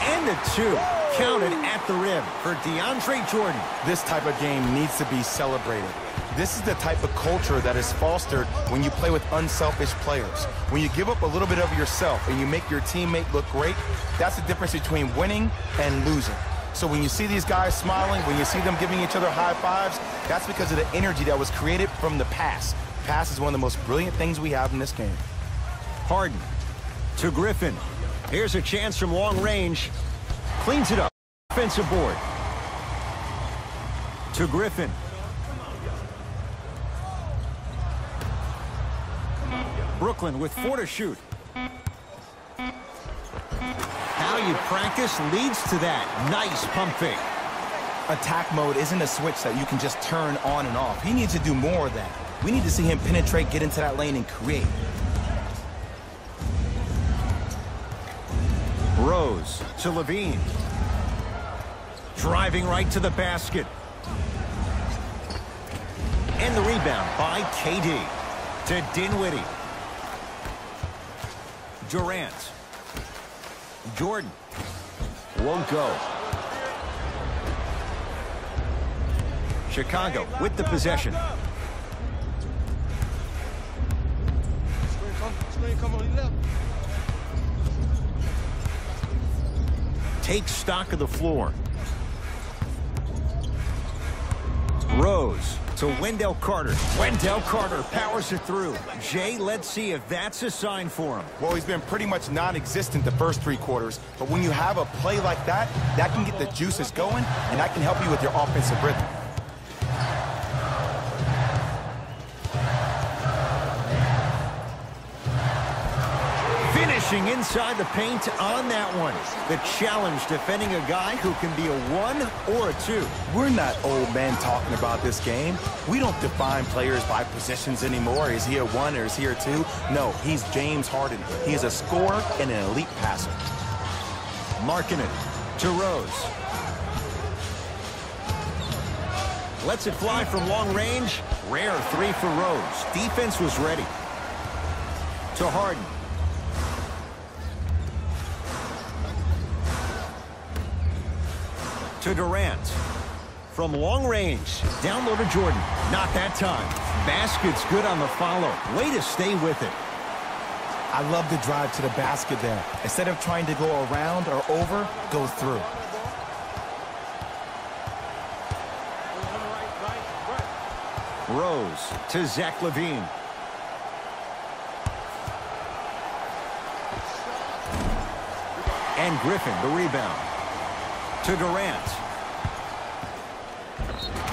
And the two. Counted at the rim for DeAndre Jordan. This type of game needs to be celebrated. This is the type of culture that is fostered when you play with unselfish players. When you give up a little bit of yourself and you make your teammate look great, that's the difference between winning and losing. So when you see these guys smiling, when you see them giving each other high fives, that's because of the energy that was created from the pass. Pass is one of the most brilliant things we have in this game. Harden to Griffin. Here's a chance from long range. Cleans it up. Offensive board. To Griffin. Brooklyn with 4 to shoot. How you practice leads to that. Nice pump fake. Attack mode isn't a switch that you can just turn on and off. He needs to do more of that. We need to see him penetrate, get into that lane, and create. Rose to LaVine. Driving right to the basket. And the rebound by KD. To Dinwiddie. Durant. Jordan. Won't go. Chicago with the possession. Take stock of the floor. Rose to Wendell Carter. Wendell Carter powers it through. Jay, let's see if that's a sign for him. Well, he's been pretty much non-existent the first 3 quarters, but when you have a play like that, that can get the juices going, and that can help you with your offensive rhythm. Finishing inside the paint on that one. The challenge defending a guy who can be a 1 or a 2. We're not old men talking about this game. We don't define players by positions anymore. Is he a 1 or is he a 2? No, he's James Harden. He is a scorer and an elite passer. Marking it to Rose. Lets it fly from long range. Rare 3 for Rose. Defense was ready. To Harden. To Durant. From long range, down low to Jordan. Not that time. Basket's good on the follow. Way to stay with it. I love the drive to the basket there. Instead of trying to go around or over, go through. Rose to Zach LaVine. And Griffin, the rebound. To Durant.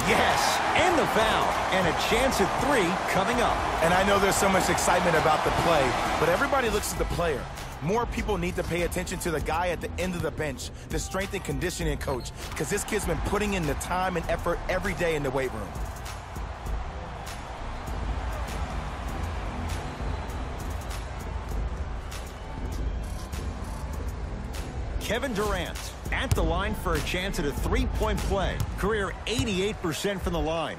Yes, and the foul. And a chance at 3 coming up. And I know there's so much excitement about the play, but everybody looks at the player. More people need to pay attention to the guy at the end of the bench, the strength and conditioning coach, because this kid's been putting in the time and effort every day in the weight room. Kevin Durant at the line for a chance at a 3-point play. Career 88% from the line.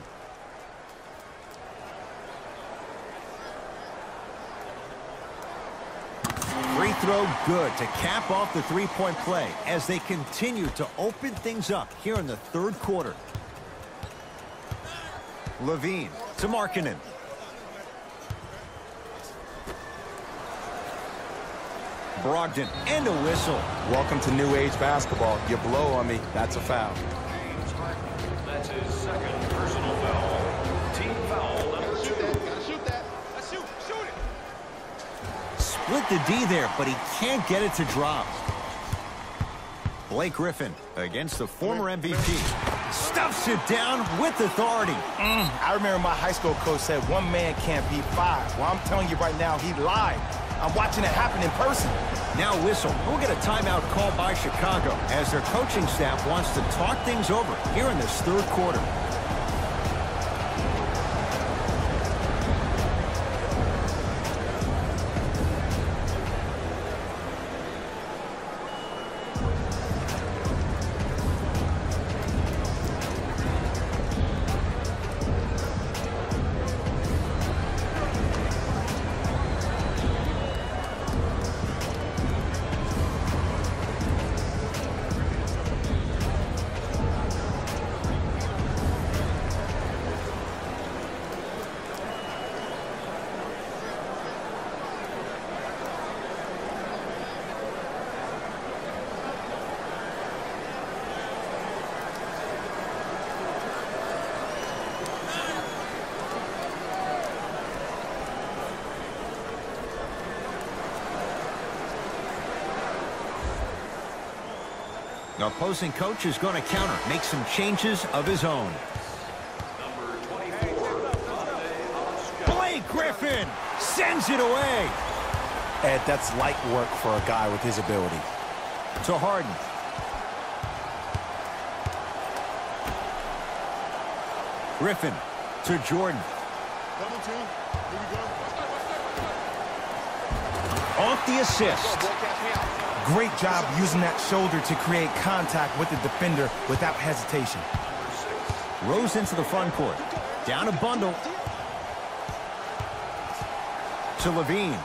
Free throw good to cap off the 3-point play as they continue to open things up here in the 3rd quarter. LaVine to Markkanen. Brogdon, and a whistle. Welcome to new age basketball. You blow on me, that's a foul. That's his 2nd personal foul. Team foul number 2. Gotta shoot that. Let's shoot it. Split the D there, but he can't get it to drop. Blake Griffin against the former MVP. Stuffs it down with authority. I remember my high school coach said 1 man can't beat 5. Well, I'm telling you right now, he lied. I'm watching it happen in person. Now whistle. We'll get a timeout called by Chicago as their coaching staff wants to talk things over here in this 3rd quarter. The opposing coach is going to counter, make some changes of his own. Number 24. Blake Griffin sends it away. Ed, that's light work for a guy with his ability. To Harden. Griffin to Jordan. Double team. Here we go. Off the assist. Boy, catch me out. Great job using that shoulder to create contact with the defender without hesitation. Rose into the front court. Down a bundle. To LaVine.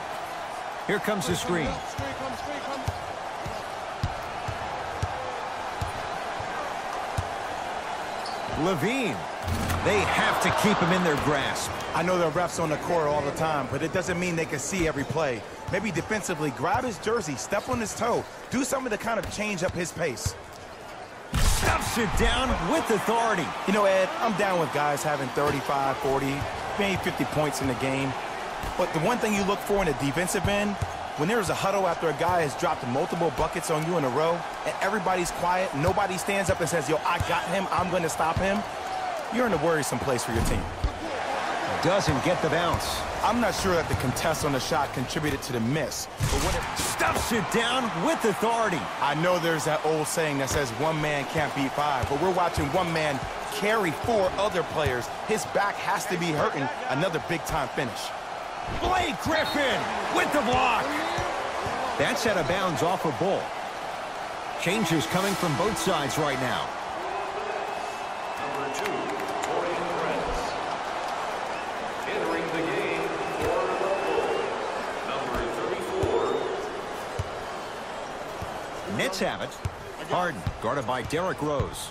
Here comes the screen. Screen comes. LaVine. They have to keep him in their grasp. I know there are refs on the court all the time, but it doesn't mean they can see every play. Maybe defensively, grab his jersey, step on his toe, do something to kind of change up his pace. Stuffs it down with authority. You know, Ed, I'm down with guys having 35, 40, maybe 50 points in the game. But the one thing you look for in a defensive end, when there's a huddle after a guy has dropped multiple buckets on you in a row, and everybody's quiet, nobody stands up and says, yo, I got him, I'm going to stop him, you're in a worrisome place for your team. Doesn't get the bounce. I'm not sure that the contest on the shot contributed to the miss, but when it Stuffs it down with authority. I know there's that old saying that says one man can't beat five, but we're watching one man carry four other players. His back has to be hurting. Another big-time finish. Blake Griffin with the block. That's out of bounds off a Bull. Changes coming from both sides right now. Number 2, Torian Prince. Entering the game for the Bull, number 34. Nets have it. Harden guarded by Derrick Rose.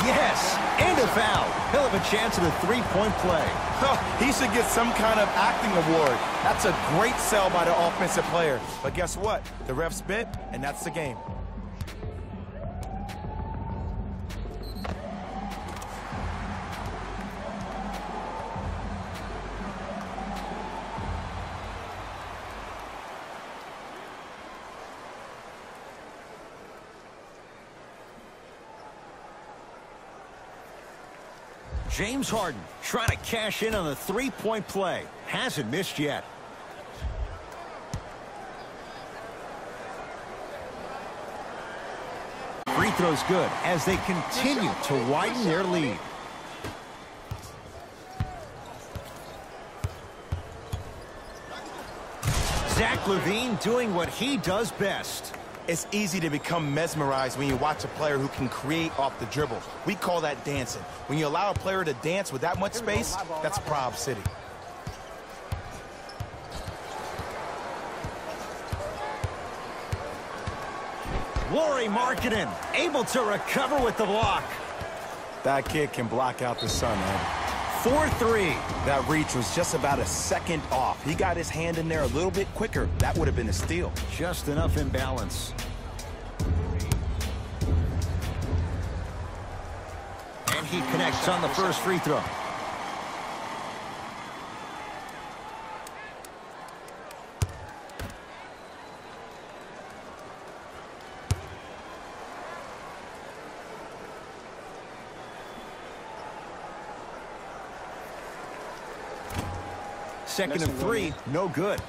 Yes, and a foul. He'll have a chance at a three-point play. He should get some kind of acting award. That's a great sell by the offensive player. But guess what? The ref spit, and that's the game. James Harden trying to cash in on the three-point play. Hasn't missed yet. Free throw's good as they continue to widen their lead. Zach LaVine doing what he does best. It's easy to become mesmerized when you watch a player who can create off the dribble. We call that dancing. When you allow a player to dance with that much space, that's Prob City. Lauri Markkanen able to recover with the block. That kid can block out the sun, man. 4-3. That reach was just about a second off. He got his hand in there a little bit quicker. That would have been a steal. Just enough imbalance. And he connects on the first free throw. Second and 3, no good.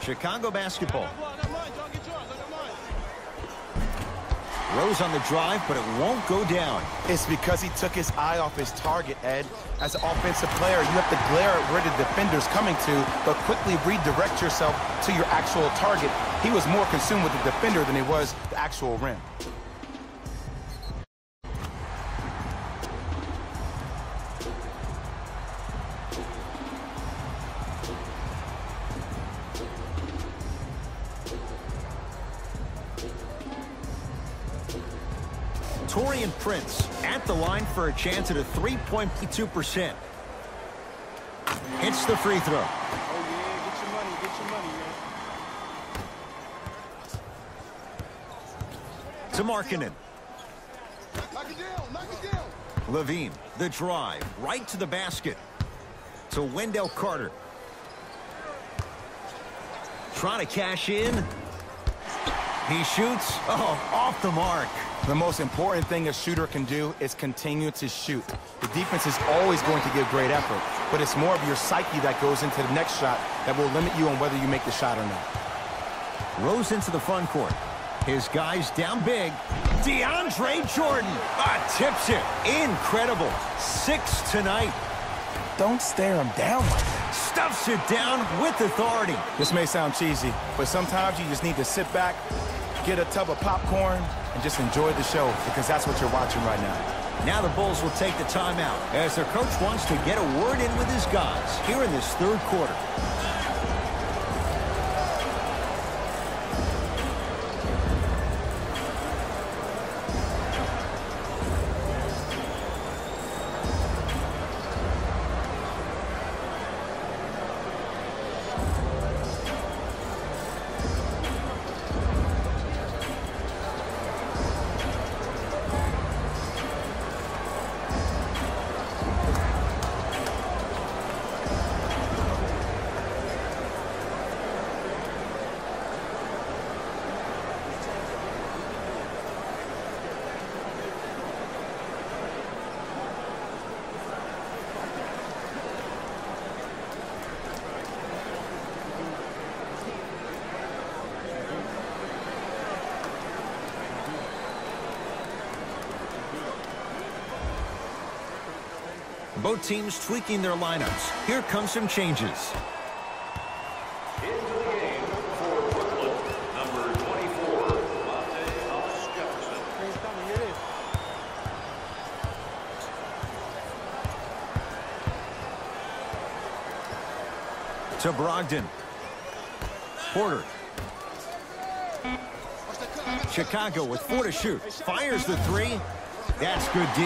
Chicago basketball. Rose on the drive, but it won't go down. It's because he took his eye off his target, Ed. As an offensive player, you have to glare at where the defender's coming to, but quickly redirect yourself to your actual target. He was more consumed with the defender than he was the actual rim. Torian Prince at the line for a chance at a 3.2%. Hits the free throw. Oh, yeah, get your money, man. To Markkanen. Knock it down. LaVine, the drive, right to the basket. To Wendell Carter. Trying to cash in. He shoots. Oh, off the mark. The most important thing a shooter can do is continue to shoot. The defense is always going to give great effort, but it's more of your psyche that goes into the next shot that will limit you on whether you make the shot or not. Rose into the front court. His guys down big. DeAndre Jordan tips it. Incredible. 6 tonight. Don't stare him down like that. Stuffs it down with authority. This may sound cheesy, but sometimes you just need to sit back, get a tub of popcorn, and just enjoy the show, because that's what you're watching right now. Now the Bulls will take the timeout as their coach wants to get a word in with his guys here in this third quarter. Both teams tweaking their lineups. Here come some changes. Into the game for Brooklyn, number 24, a.k.a. Jefferson. To Brogdon. Porter. Chicago with 4 to shoot. Fires the 3. That's good D.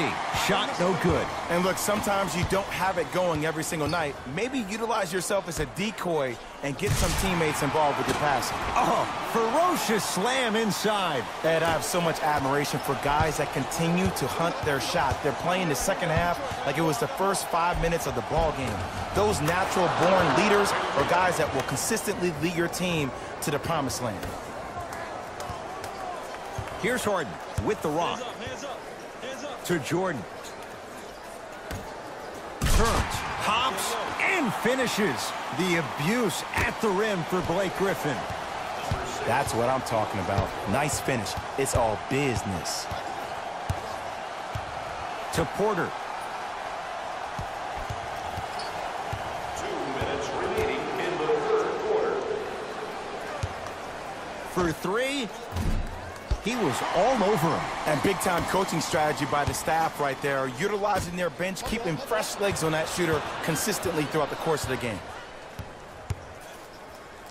Shot no good. And look, sometimes you don't have it going every single night. Maybe utilize yourself as a decoy and get some teammates involved with your passing. Oh, ferocious slam inside. Ed, I have so much admiration for guys that continue to hunt their shot. They're playing the second half like it was the first 5 minutes of the ball game. Those natural-born leaders are guys that will consistently lead your team to the promised land. Here's Harden with the rock. To Jordan. Turns, hops, and finishes. The abuse at the rim for Blake Griffin. That's what I'm talking about. Nice finish. It's all business. To Porter. 2 minutes remaining in the third quarter. For 3. He was all over him. And big-time coaching strategy by the staff right there, utilizing their bench, keeping fresh legs on that shooter consistently throughout the course of the game.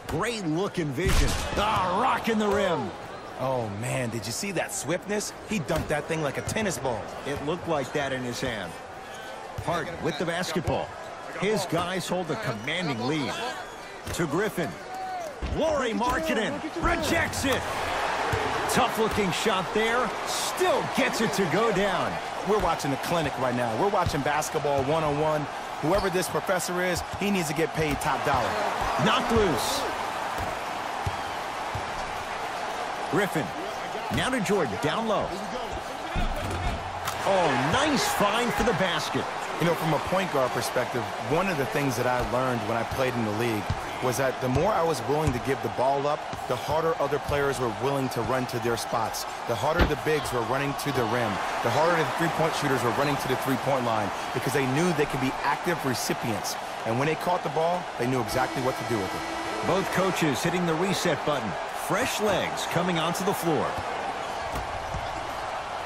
Great look and vision. Ah, rocking the rim. Oh, man, did you see that swiftness? He dunked that thing like a tennis ball. It looked like that in his hand. Harden with the basketball. His guys hold a commanding lead. To Griffin. Laurie Markkanen rejects it. Tough-looking shot there. Still gets it to go down. We're watching a clinic right now. We're watching basketball one-on-one. Whoever this professor is, he needs to get paid top dollar. Knocked loose. Griffin. Now to Jordan. Down low. Oh, nice find for the basket. You know, from a point guard perspective, one of the things that I learned when I played in the league was that the more I was willing to give the ball up, the harder other players were willing to run to their spots. The harder the bigs were running to the rim. The harder the three-point shooters were running to the three-point line because they knew they could be active recipients. And when they caught the ball, they knew exactly what to do with it. Both coaches hitting the reset button. Fresh legs coming onto the floor.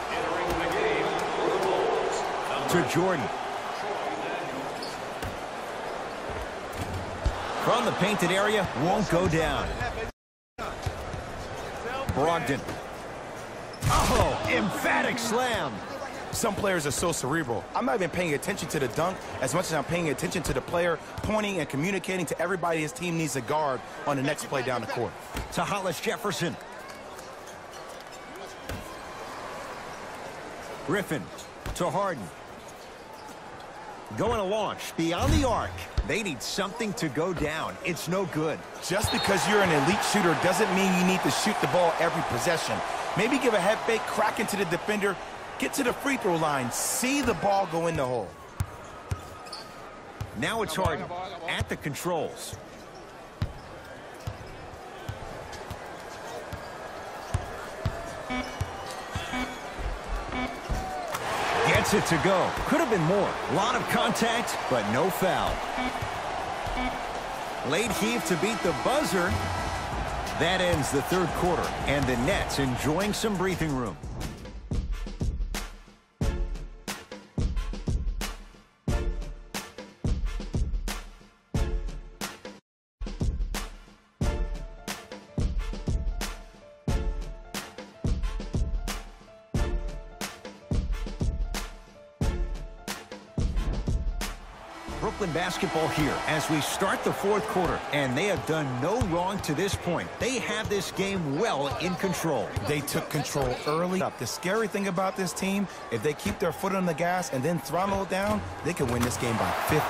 Entering the game for the Bulls, To Jordan. From the painted area, won't go down. Brogdon. Oh, emphatic slam. Some players are so cerebral. I'm not even paying attention to the dunk as much as I'm paying attention to the player pointing and communicating to everybody his team needs a guard on the next play down the court. To Hollis Jefferson. Griffin to Harden. Going to launch beyond the arc. They need something to go down. It's no good. Just because you're an elite shooter doesn't mean you need to shoot the ball every possession. Maybe give a head fake, crack into the defender, get to the free throw line, see the ball go in the hole. Now it's Harden at the controls. Gets it to go. Could have been more. A lot of contact, but no foul. Late heave to beat the buzzer. That ends the third quarter, and the Nets enjoying some breathing room. Brooklyn basketball here as we start the fourth quarter, and they have done no wrong to this point. They have this game well in control. They took control early. The scary thing about this team, if they keep their foot on the gas and then throttle it down, they can win this game by 50.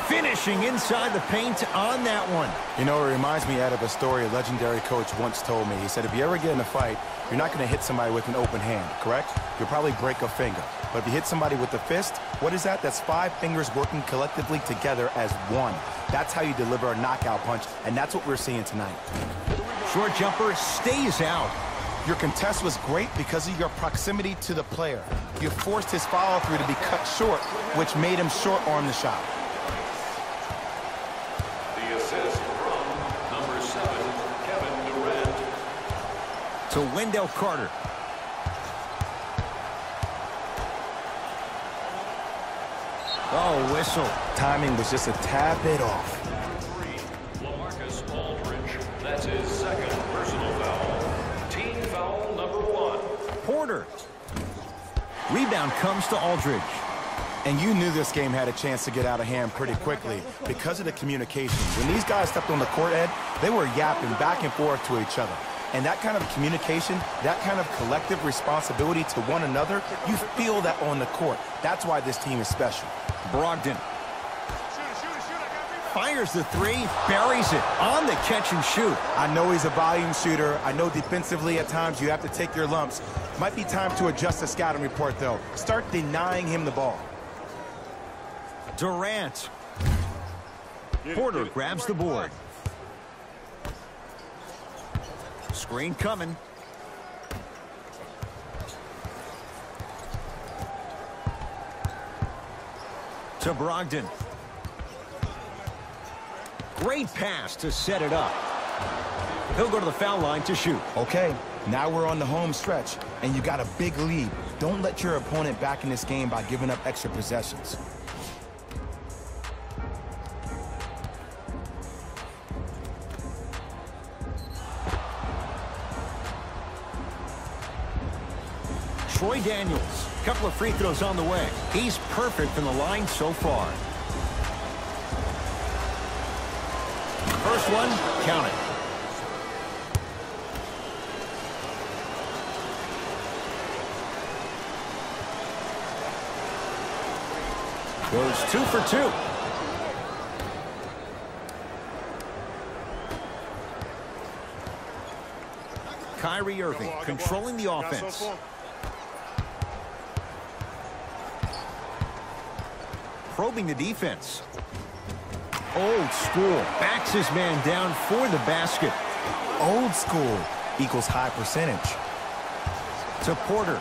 Finishing inside the paint on that one. You know, it reminds me out of a story a legendary coach once told me. He said, if you ever get in a fight, you're not going to hit somebody with an open hand, correct? You'll probably break a finger. But if you hit somebody with the fist, what is that? That's 5 fingers working collectively together as one. That's how you deliver a knockout punch, and that's what we're seeing tonight. Short jumper stays out. Your contest was great because of your proximity to the player. You forced his follow-through to be cut short, which made him short-arm the shot. The assist from number 7, Kevin Durant. To Wendell Carter. Oh, whistle. Timing was just a tad bit off. That's his second personal foul. Team foul number 1. Porter. Rebound comes to Aldridge. And you knew this game had a chance to get out of hand pretty quickly because of the communication. When these guys stepped on the court, Ed, they were yapping back and forth to each other. And that kind of communication, that kind of collective responsibility to one another, you feel that on the court. That's why this team is special. Brogdon. Fires the three, buries it on the catch and shoot. I know he's a volume shooter. I know defensively at times you have to take your lumps. Might be time to adjust the scouting report, though. Start denying him the ball. Durant. Porter grabs the board. Screen coming. To Brogdon. Great pass to set it up. He'll go to the foul line to shoot. Okay, now we're on the home stretch, and you got a big lead. Don't let your opponent back in this game by giving up extra possessions. Troy Daniels, a couple of free throws on the way. He's perfect from the line so far. First one, count it. Goes 2 for 2. Kyrie Irving controlling the offense. Probing the defense. Old school. Backs his man down for the basket. Old school equals high percentage. To Porter.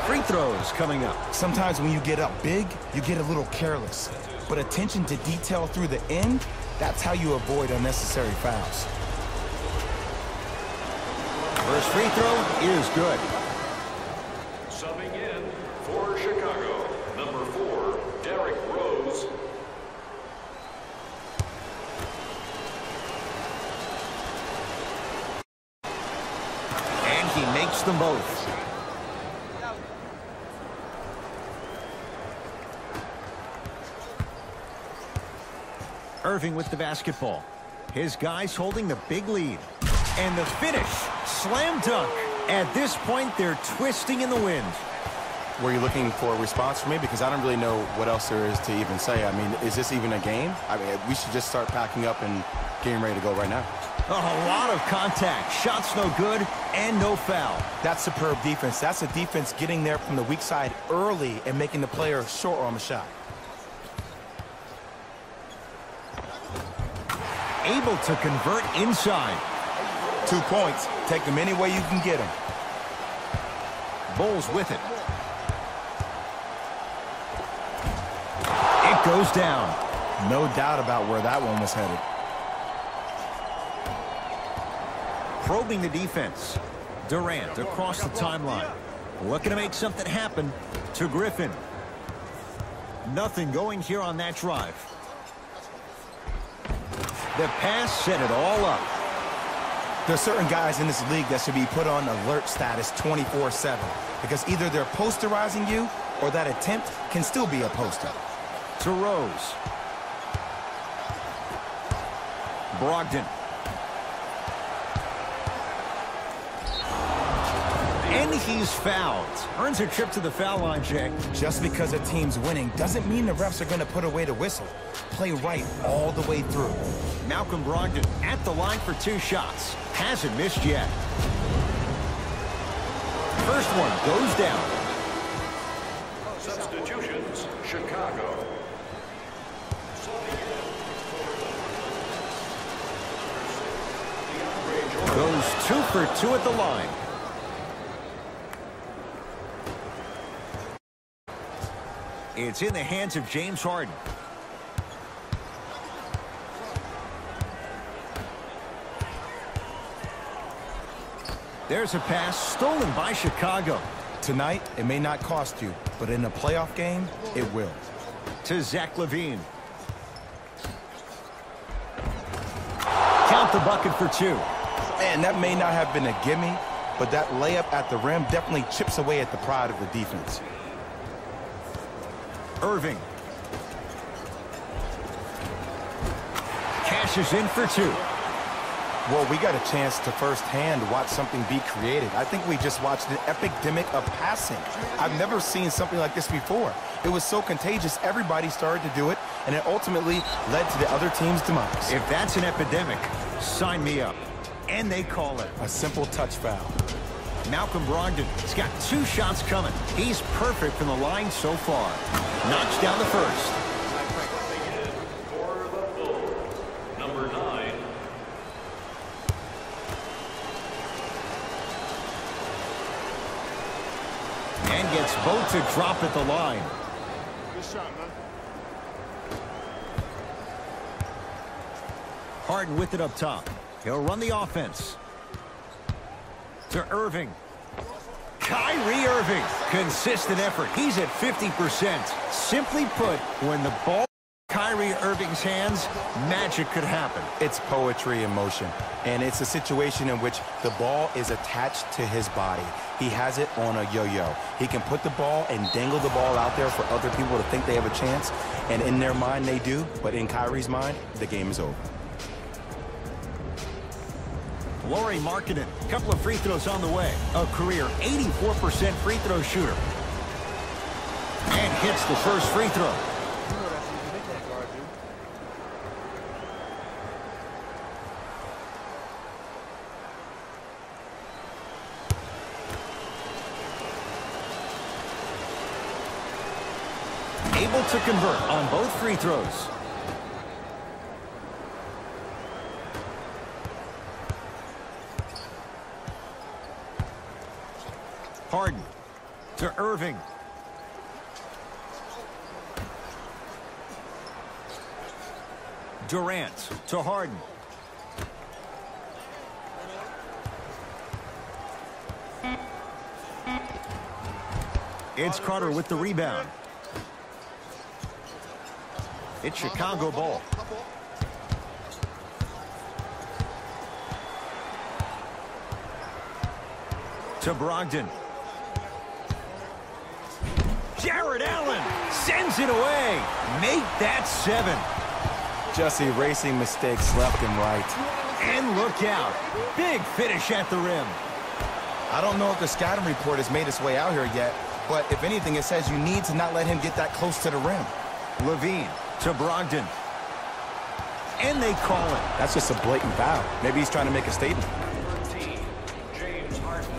Free throws coming up. Sometimes when you get up big, you get a little careless. But attention to detail through the end, that's how you avoid unnecessary fouls. First free throw is good. Subbing in for Chicago, number 4, Derrick Rose. And he makes them both. Irving with the basketball. His guys holding the big lead. And the finish. Slam dunk. At this point, they're twisting in the wind. Were you looking for a response from me? Because I don't really know what else there is to even say. I mean, is this even a game? I mean, we should just start packing up and getting ready to go right now. A lot of contact. Shots no good and no foul. That's superb defense. That's a defense getting there from the weak side early and making the player short arm a shot. Able to convert inside. 2 points. Take them any way you can get them. Bulls with it. It goes down. No doubt about where that one was headed. Probing the defense. Durant across the timeline. Looking to make something happen to Griffin. Nothing going here on that drive. The pass set it all up. There's certain guys in this league that should be put on alert status 24/7 because either they're posterizing you or that attempt can still be a poster. To Rose. Brogdon. And he's fouled. Earns a trip to the foul line, Jay. Just because a team's winning doesn't mean the refs are going to put away the whistle. Play right all the way through. Malcolm Brogdon at the line for 2 shots. Hasn't missed yet. First one goes down. Substitutions, Chicago. Goes 2 for 2 at the line. It's in the hands of James Harden. There's a pass stolen by Chicago. Tonight, it may not cost you, but in a playoff game, it will. To Zach LaVine. Count the bucket for 2. Man, that may not have been a gimme, but that layup at the rim definitely chips away at the pride of the defense. Irving. Cashes in for 2. Well, we got a chance to firsthand watch something be created. I think we just watched an epidemic of passing. I've never seen something like this before. It was so contagious, everybody started to do it, and it ultimately led to the other team's demise. If that's an epidemic, sign me up. And they call it a simple touch foul. Malcolm Brogdon has got 2 shots coming. He's perfect from the line so far. Knocks down the first. For the Bulls, number 9. And gets both to drop at the line. Good shot, man. Harden with it up top. He'll run the offense. To Irving. Kyrie Irving. Consistent effort. He's at 50%. Simply put, when the ball in Kyrie Irving's hands, magic could happen. It's poetry in motion, and it's a situation in which the ball is attached to his body. He has it on a yo-yo. He can put the ball and dangle the ball out there for other people to think they have a chance, and in their mind they do, but in Kyrie's mind, the game is over. Lauri Markkanen, a couple of free throws on the way. A career 84% free throw shooter. And hits the first free throw. Able to convert on both free throws. Harden to Irving. Durant to Harden. It's Carter with the rebound. It's Chicago ball. To Brogdon. Jared Allen sends it away. Make that 7. Just erasing mistakes left and right. And look out. Big finish at the rim. I don't know if the scouting report has made its way out here yet, but if anything, it says you need to not let him get that close to the rim. LaVine to Brogdon. And they call it. That's just a blatant foul. Maybe he's trying to make a statement. 13, James Harden.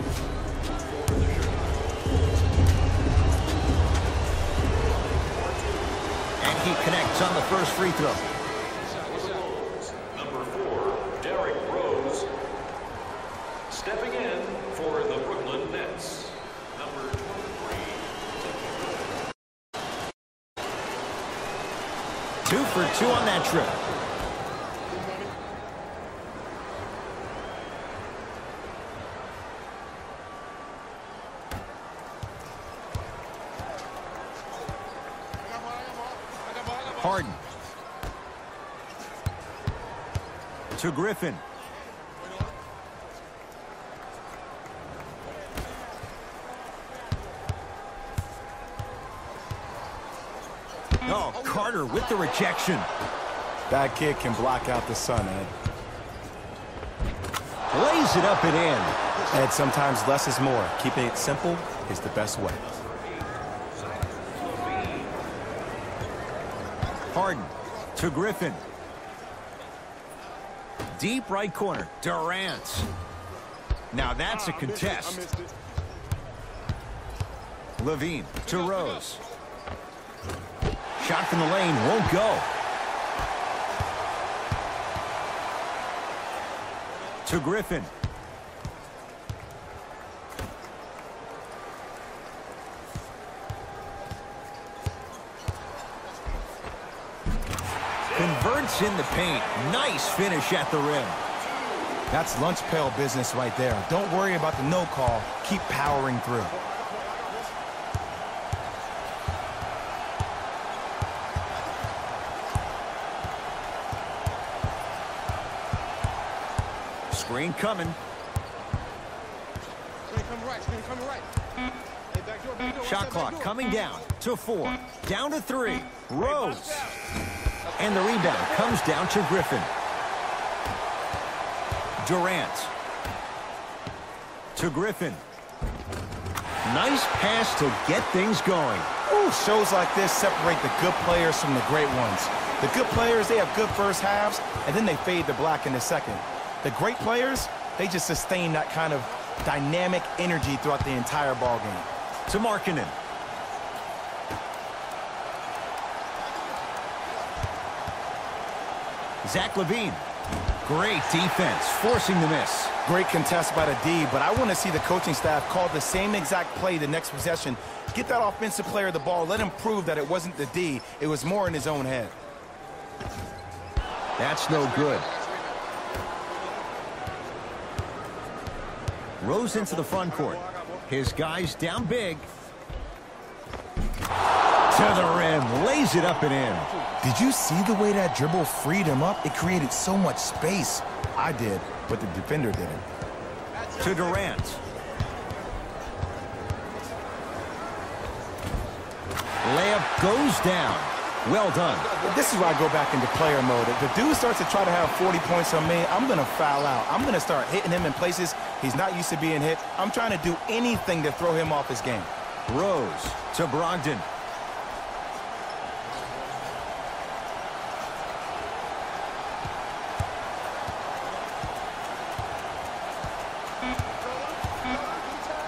And he connects on the first free throw. Number 4, Derrick Rose. Stepping in for the Brooklyn Nets. Number 23. 2 for 2 on that trip. Harden. To Griffin. Oh, Carter with the rejection. That kid can block out the sun, Ed. Lays it up and in. Ed, sometimes less is more. Keeping it simple is the best way. Harden to Griffin. Deep right corner. Durant. Now that's a contest. LaVine to Rose. Shot from the lane won't go. To Griffin. Converts in the paint. Nice finish at the rim. That's lunch pail business right there. Don't worry about the no call. Keep powering through. Screen coming. Screen coming right. Screen coming right. Hey, back door. Shot clock coming down to 4. Down to 3. Rose. And the rebound comes down to Griffin. Durant. To Griffin. Nice pass to get things going. Ooh, shows like this separate the good players from the great ones. The good players, they have good first halves, and then they fade to black in the second. The great players, they just sustain that kind of dynamic energy throughout the entire ball game. To Markkanen. Zach LaVine. Great defense, forcing the miss. Great contest by the D, but I want to see the coaching staff call the same exact play the next possession. Get that offensive player the ball. Let him prove that it wasn't the D. It was more in his own head. That's no good. Rose into the front court. His guys down big. To the rim, lays it up and in. Did you see the way that dribble freed him up? It created so much space. I did, but the defender didn't. To Durant. Layup goes down. Well done. This is where I go back into player mode. If the dude starts to try to have 40 points on me, I'm going to foul out. I'm going to start hitting him in places he's not used to being hit. I'm trying to do anything to throw him off his game. Rose to Brogdon.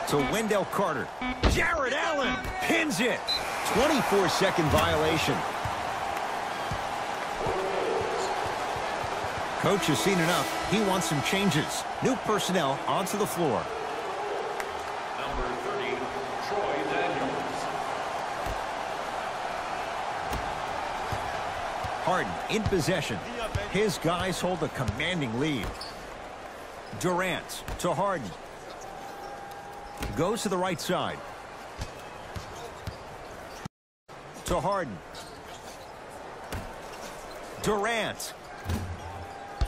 To Wendell Carter. Jared Allen pins it. 24-second violation. Coach has seen enough. He wants some changes. New personnel onto the floor. Number 30, Troy Daniels. Harden in possession. His guys hold a commanding lead. Durant to Harden. Goes to the right side. To Harden. Durant.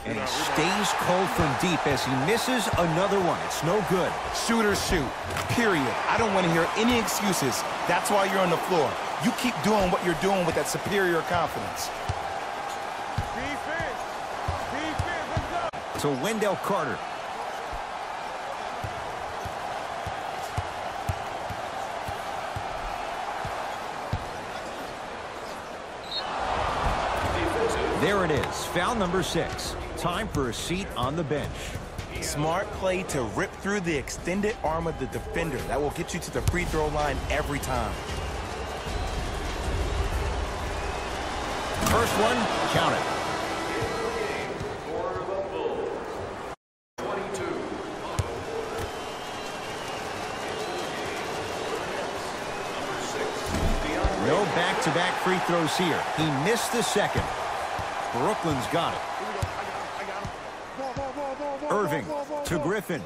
And he stays cold from deep as he misses another one. It's no good. Shooters shoot, period. I don't want to hear any excuses. That's why you're on the floor. You keep doing what you're doing with that superior confidence. Defense, let's go. To Wendell Carter. There it is, foul number 6. Time for a seat on the bench. Smart play to rip through the extended arm of the defender. That will get you to the free throw line every time. First one, count it. For the Bulls, 22. Number 6, DeAndre. No back-to-back free throws here. He missed the second. Brooklyn's got it. Irving to Griffin.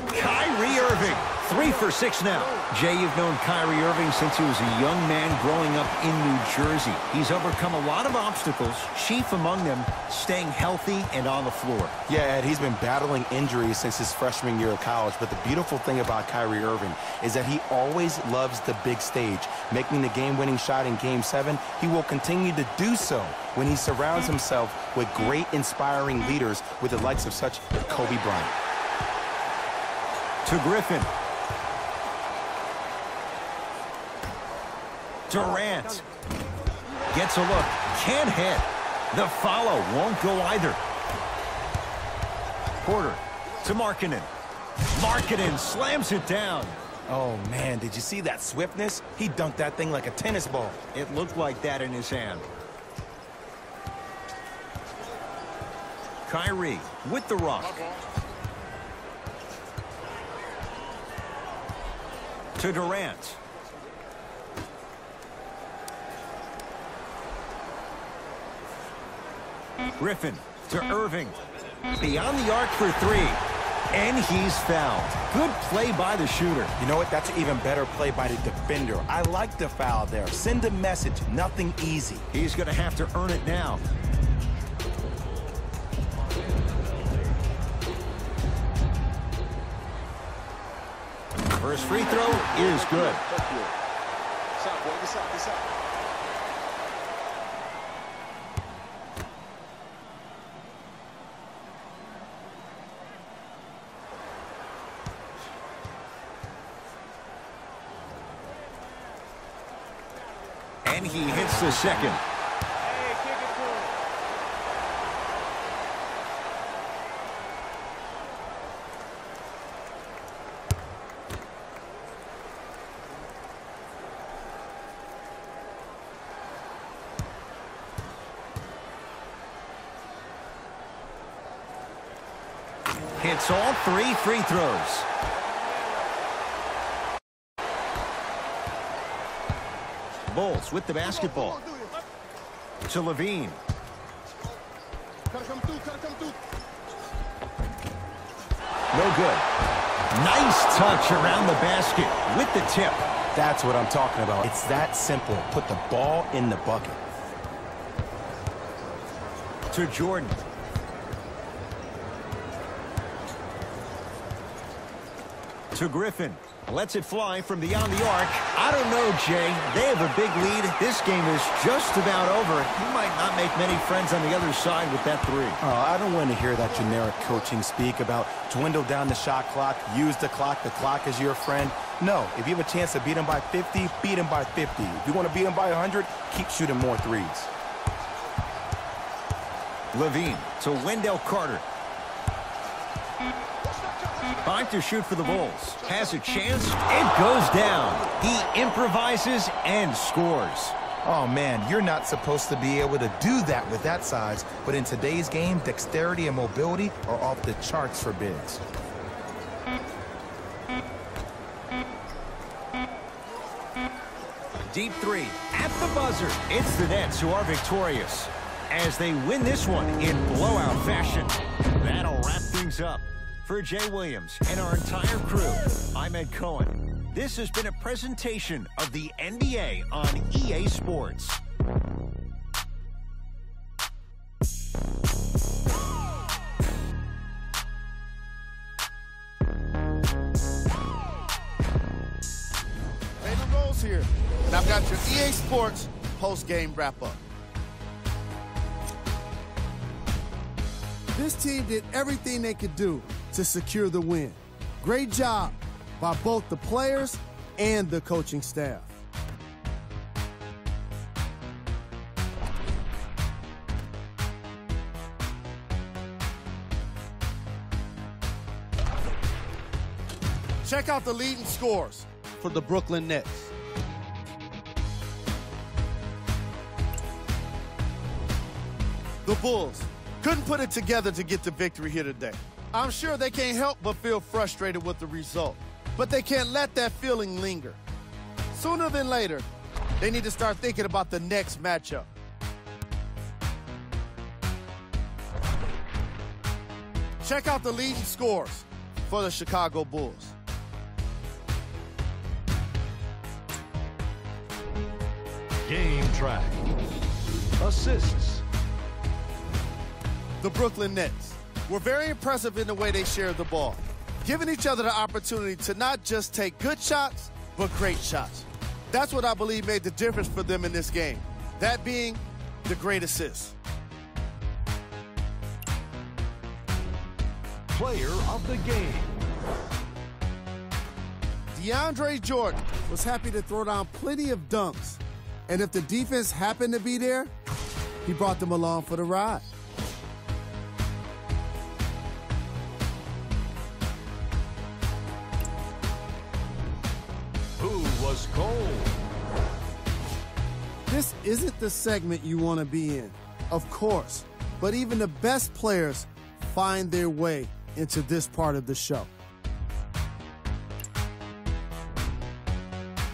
Kyrie Irving, 3 for 6 now. Jay, you've known Kyrie Irving since he was a young man growing up in New Jersey. He's overcome a lot of obstacles, chief among them staying healthy and on the floor. Yeah, Ed, he's been battling injuries since his freshman year of college, but the beautiful thing about Kyrie Irving is that he always loves the big stage. Making the game-winning shot in Game 7, he will continue to do so when he surrounds himself with great, inspiring leaders with the likes of such Kobe Bryant. To Griffin. Durant. Gets a look. Can't hit. The follow won't go either. Porter to Markkanen. Markkanen slams it down. Oh, man, did you see that swiftness? He dunked that thing like a tennis ball. It looked like that in his hand. Kyrie with the rock. To Durant. Griffin to Irving. Beyond the arc for three. And he's fouled. Good play by the shooter. You know what? That's an even better play by the defender. I like the foul there. Send a message. Nothing easy. He's going to have to earn it now. First free throw is good. And he hits the second. Hey, kick it to him. Hits all three free throws. Bulls with the basketball. To Levine. No good. Nice touch around the basket with the tip. That's what I'm talking about. It's that simple. Put the ball in the bucket. To Jordan. To Griffin. Lets it fly from beyond the arc. I don't know, Jay. They have a big lead. This game is just about over. You might not make many friends on the other side with that three. Oh, I don't want to hear that generic coaching speak about dwindle down the shot clock, use the clock is your friend. No, if you have a chance to beat them by 50, beat them by 50. If you want to beat them by 100, keep shooting more threes. Levine to Wendell Carter. 5 to shoot for the Bulls. Has a chance. It goes down. He improvises and scores. Oh, man, you're not supposed to be able to do that with that size. But in today's game, dexterity and mobility are off the charts for bigs. Deep three at the buzzer. It's the Nets who are victorious as they win this one in blowout fashion. That'll wrap things up. For Jay Williams and our entire crew, I'm Ed Cohen. This has been a presentation of the NBA on EA Sports. Raymond Rose here, and I've got your EA Sports post-game wrap-up. This team did everything they could do to secure the win. Great job by both the players and the coaching staff. Check out the leading scores for the Brooklyn Nets. The Bulls couldn't put it together to get the victory here today. I'm sure they can't help but feel frustrated with the result, but they can't let that feeling linger. Sooner than later, they need to start thinking about the next matchup. Check out the leading scores for the Chicago Bulls. Game track. Assists. The Brooklyn Nets were very impressive in the way they shared the ball, giving each other the opportunity to not just take good shots, but great shots. That's what I believe made the difference for them in this game, that being the great assists. Player of the game. DeAndre Jordan was happy to throw down plenty of dunks, and if the defense happened to be there, he brought them along for the ride. Ice Cold. This isn't the segment you want to be in, of course, but even the best players find their way into this part of the show.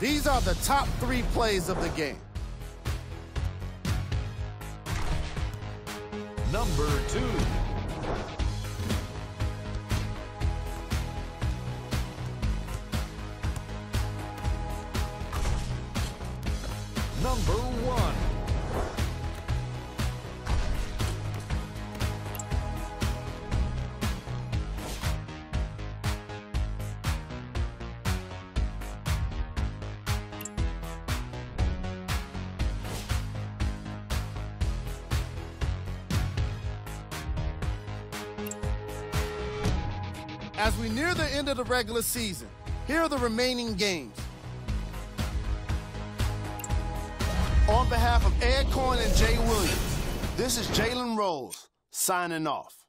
These are the top 3 plays of the game. Number 2. Number 1. As we near the end of the regular season, here are the remaining games. On behalf of Ed Cohen and Jay Williams, this is Jalen Rose signing off.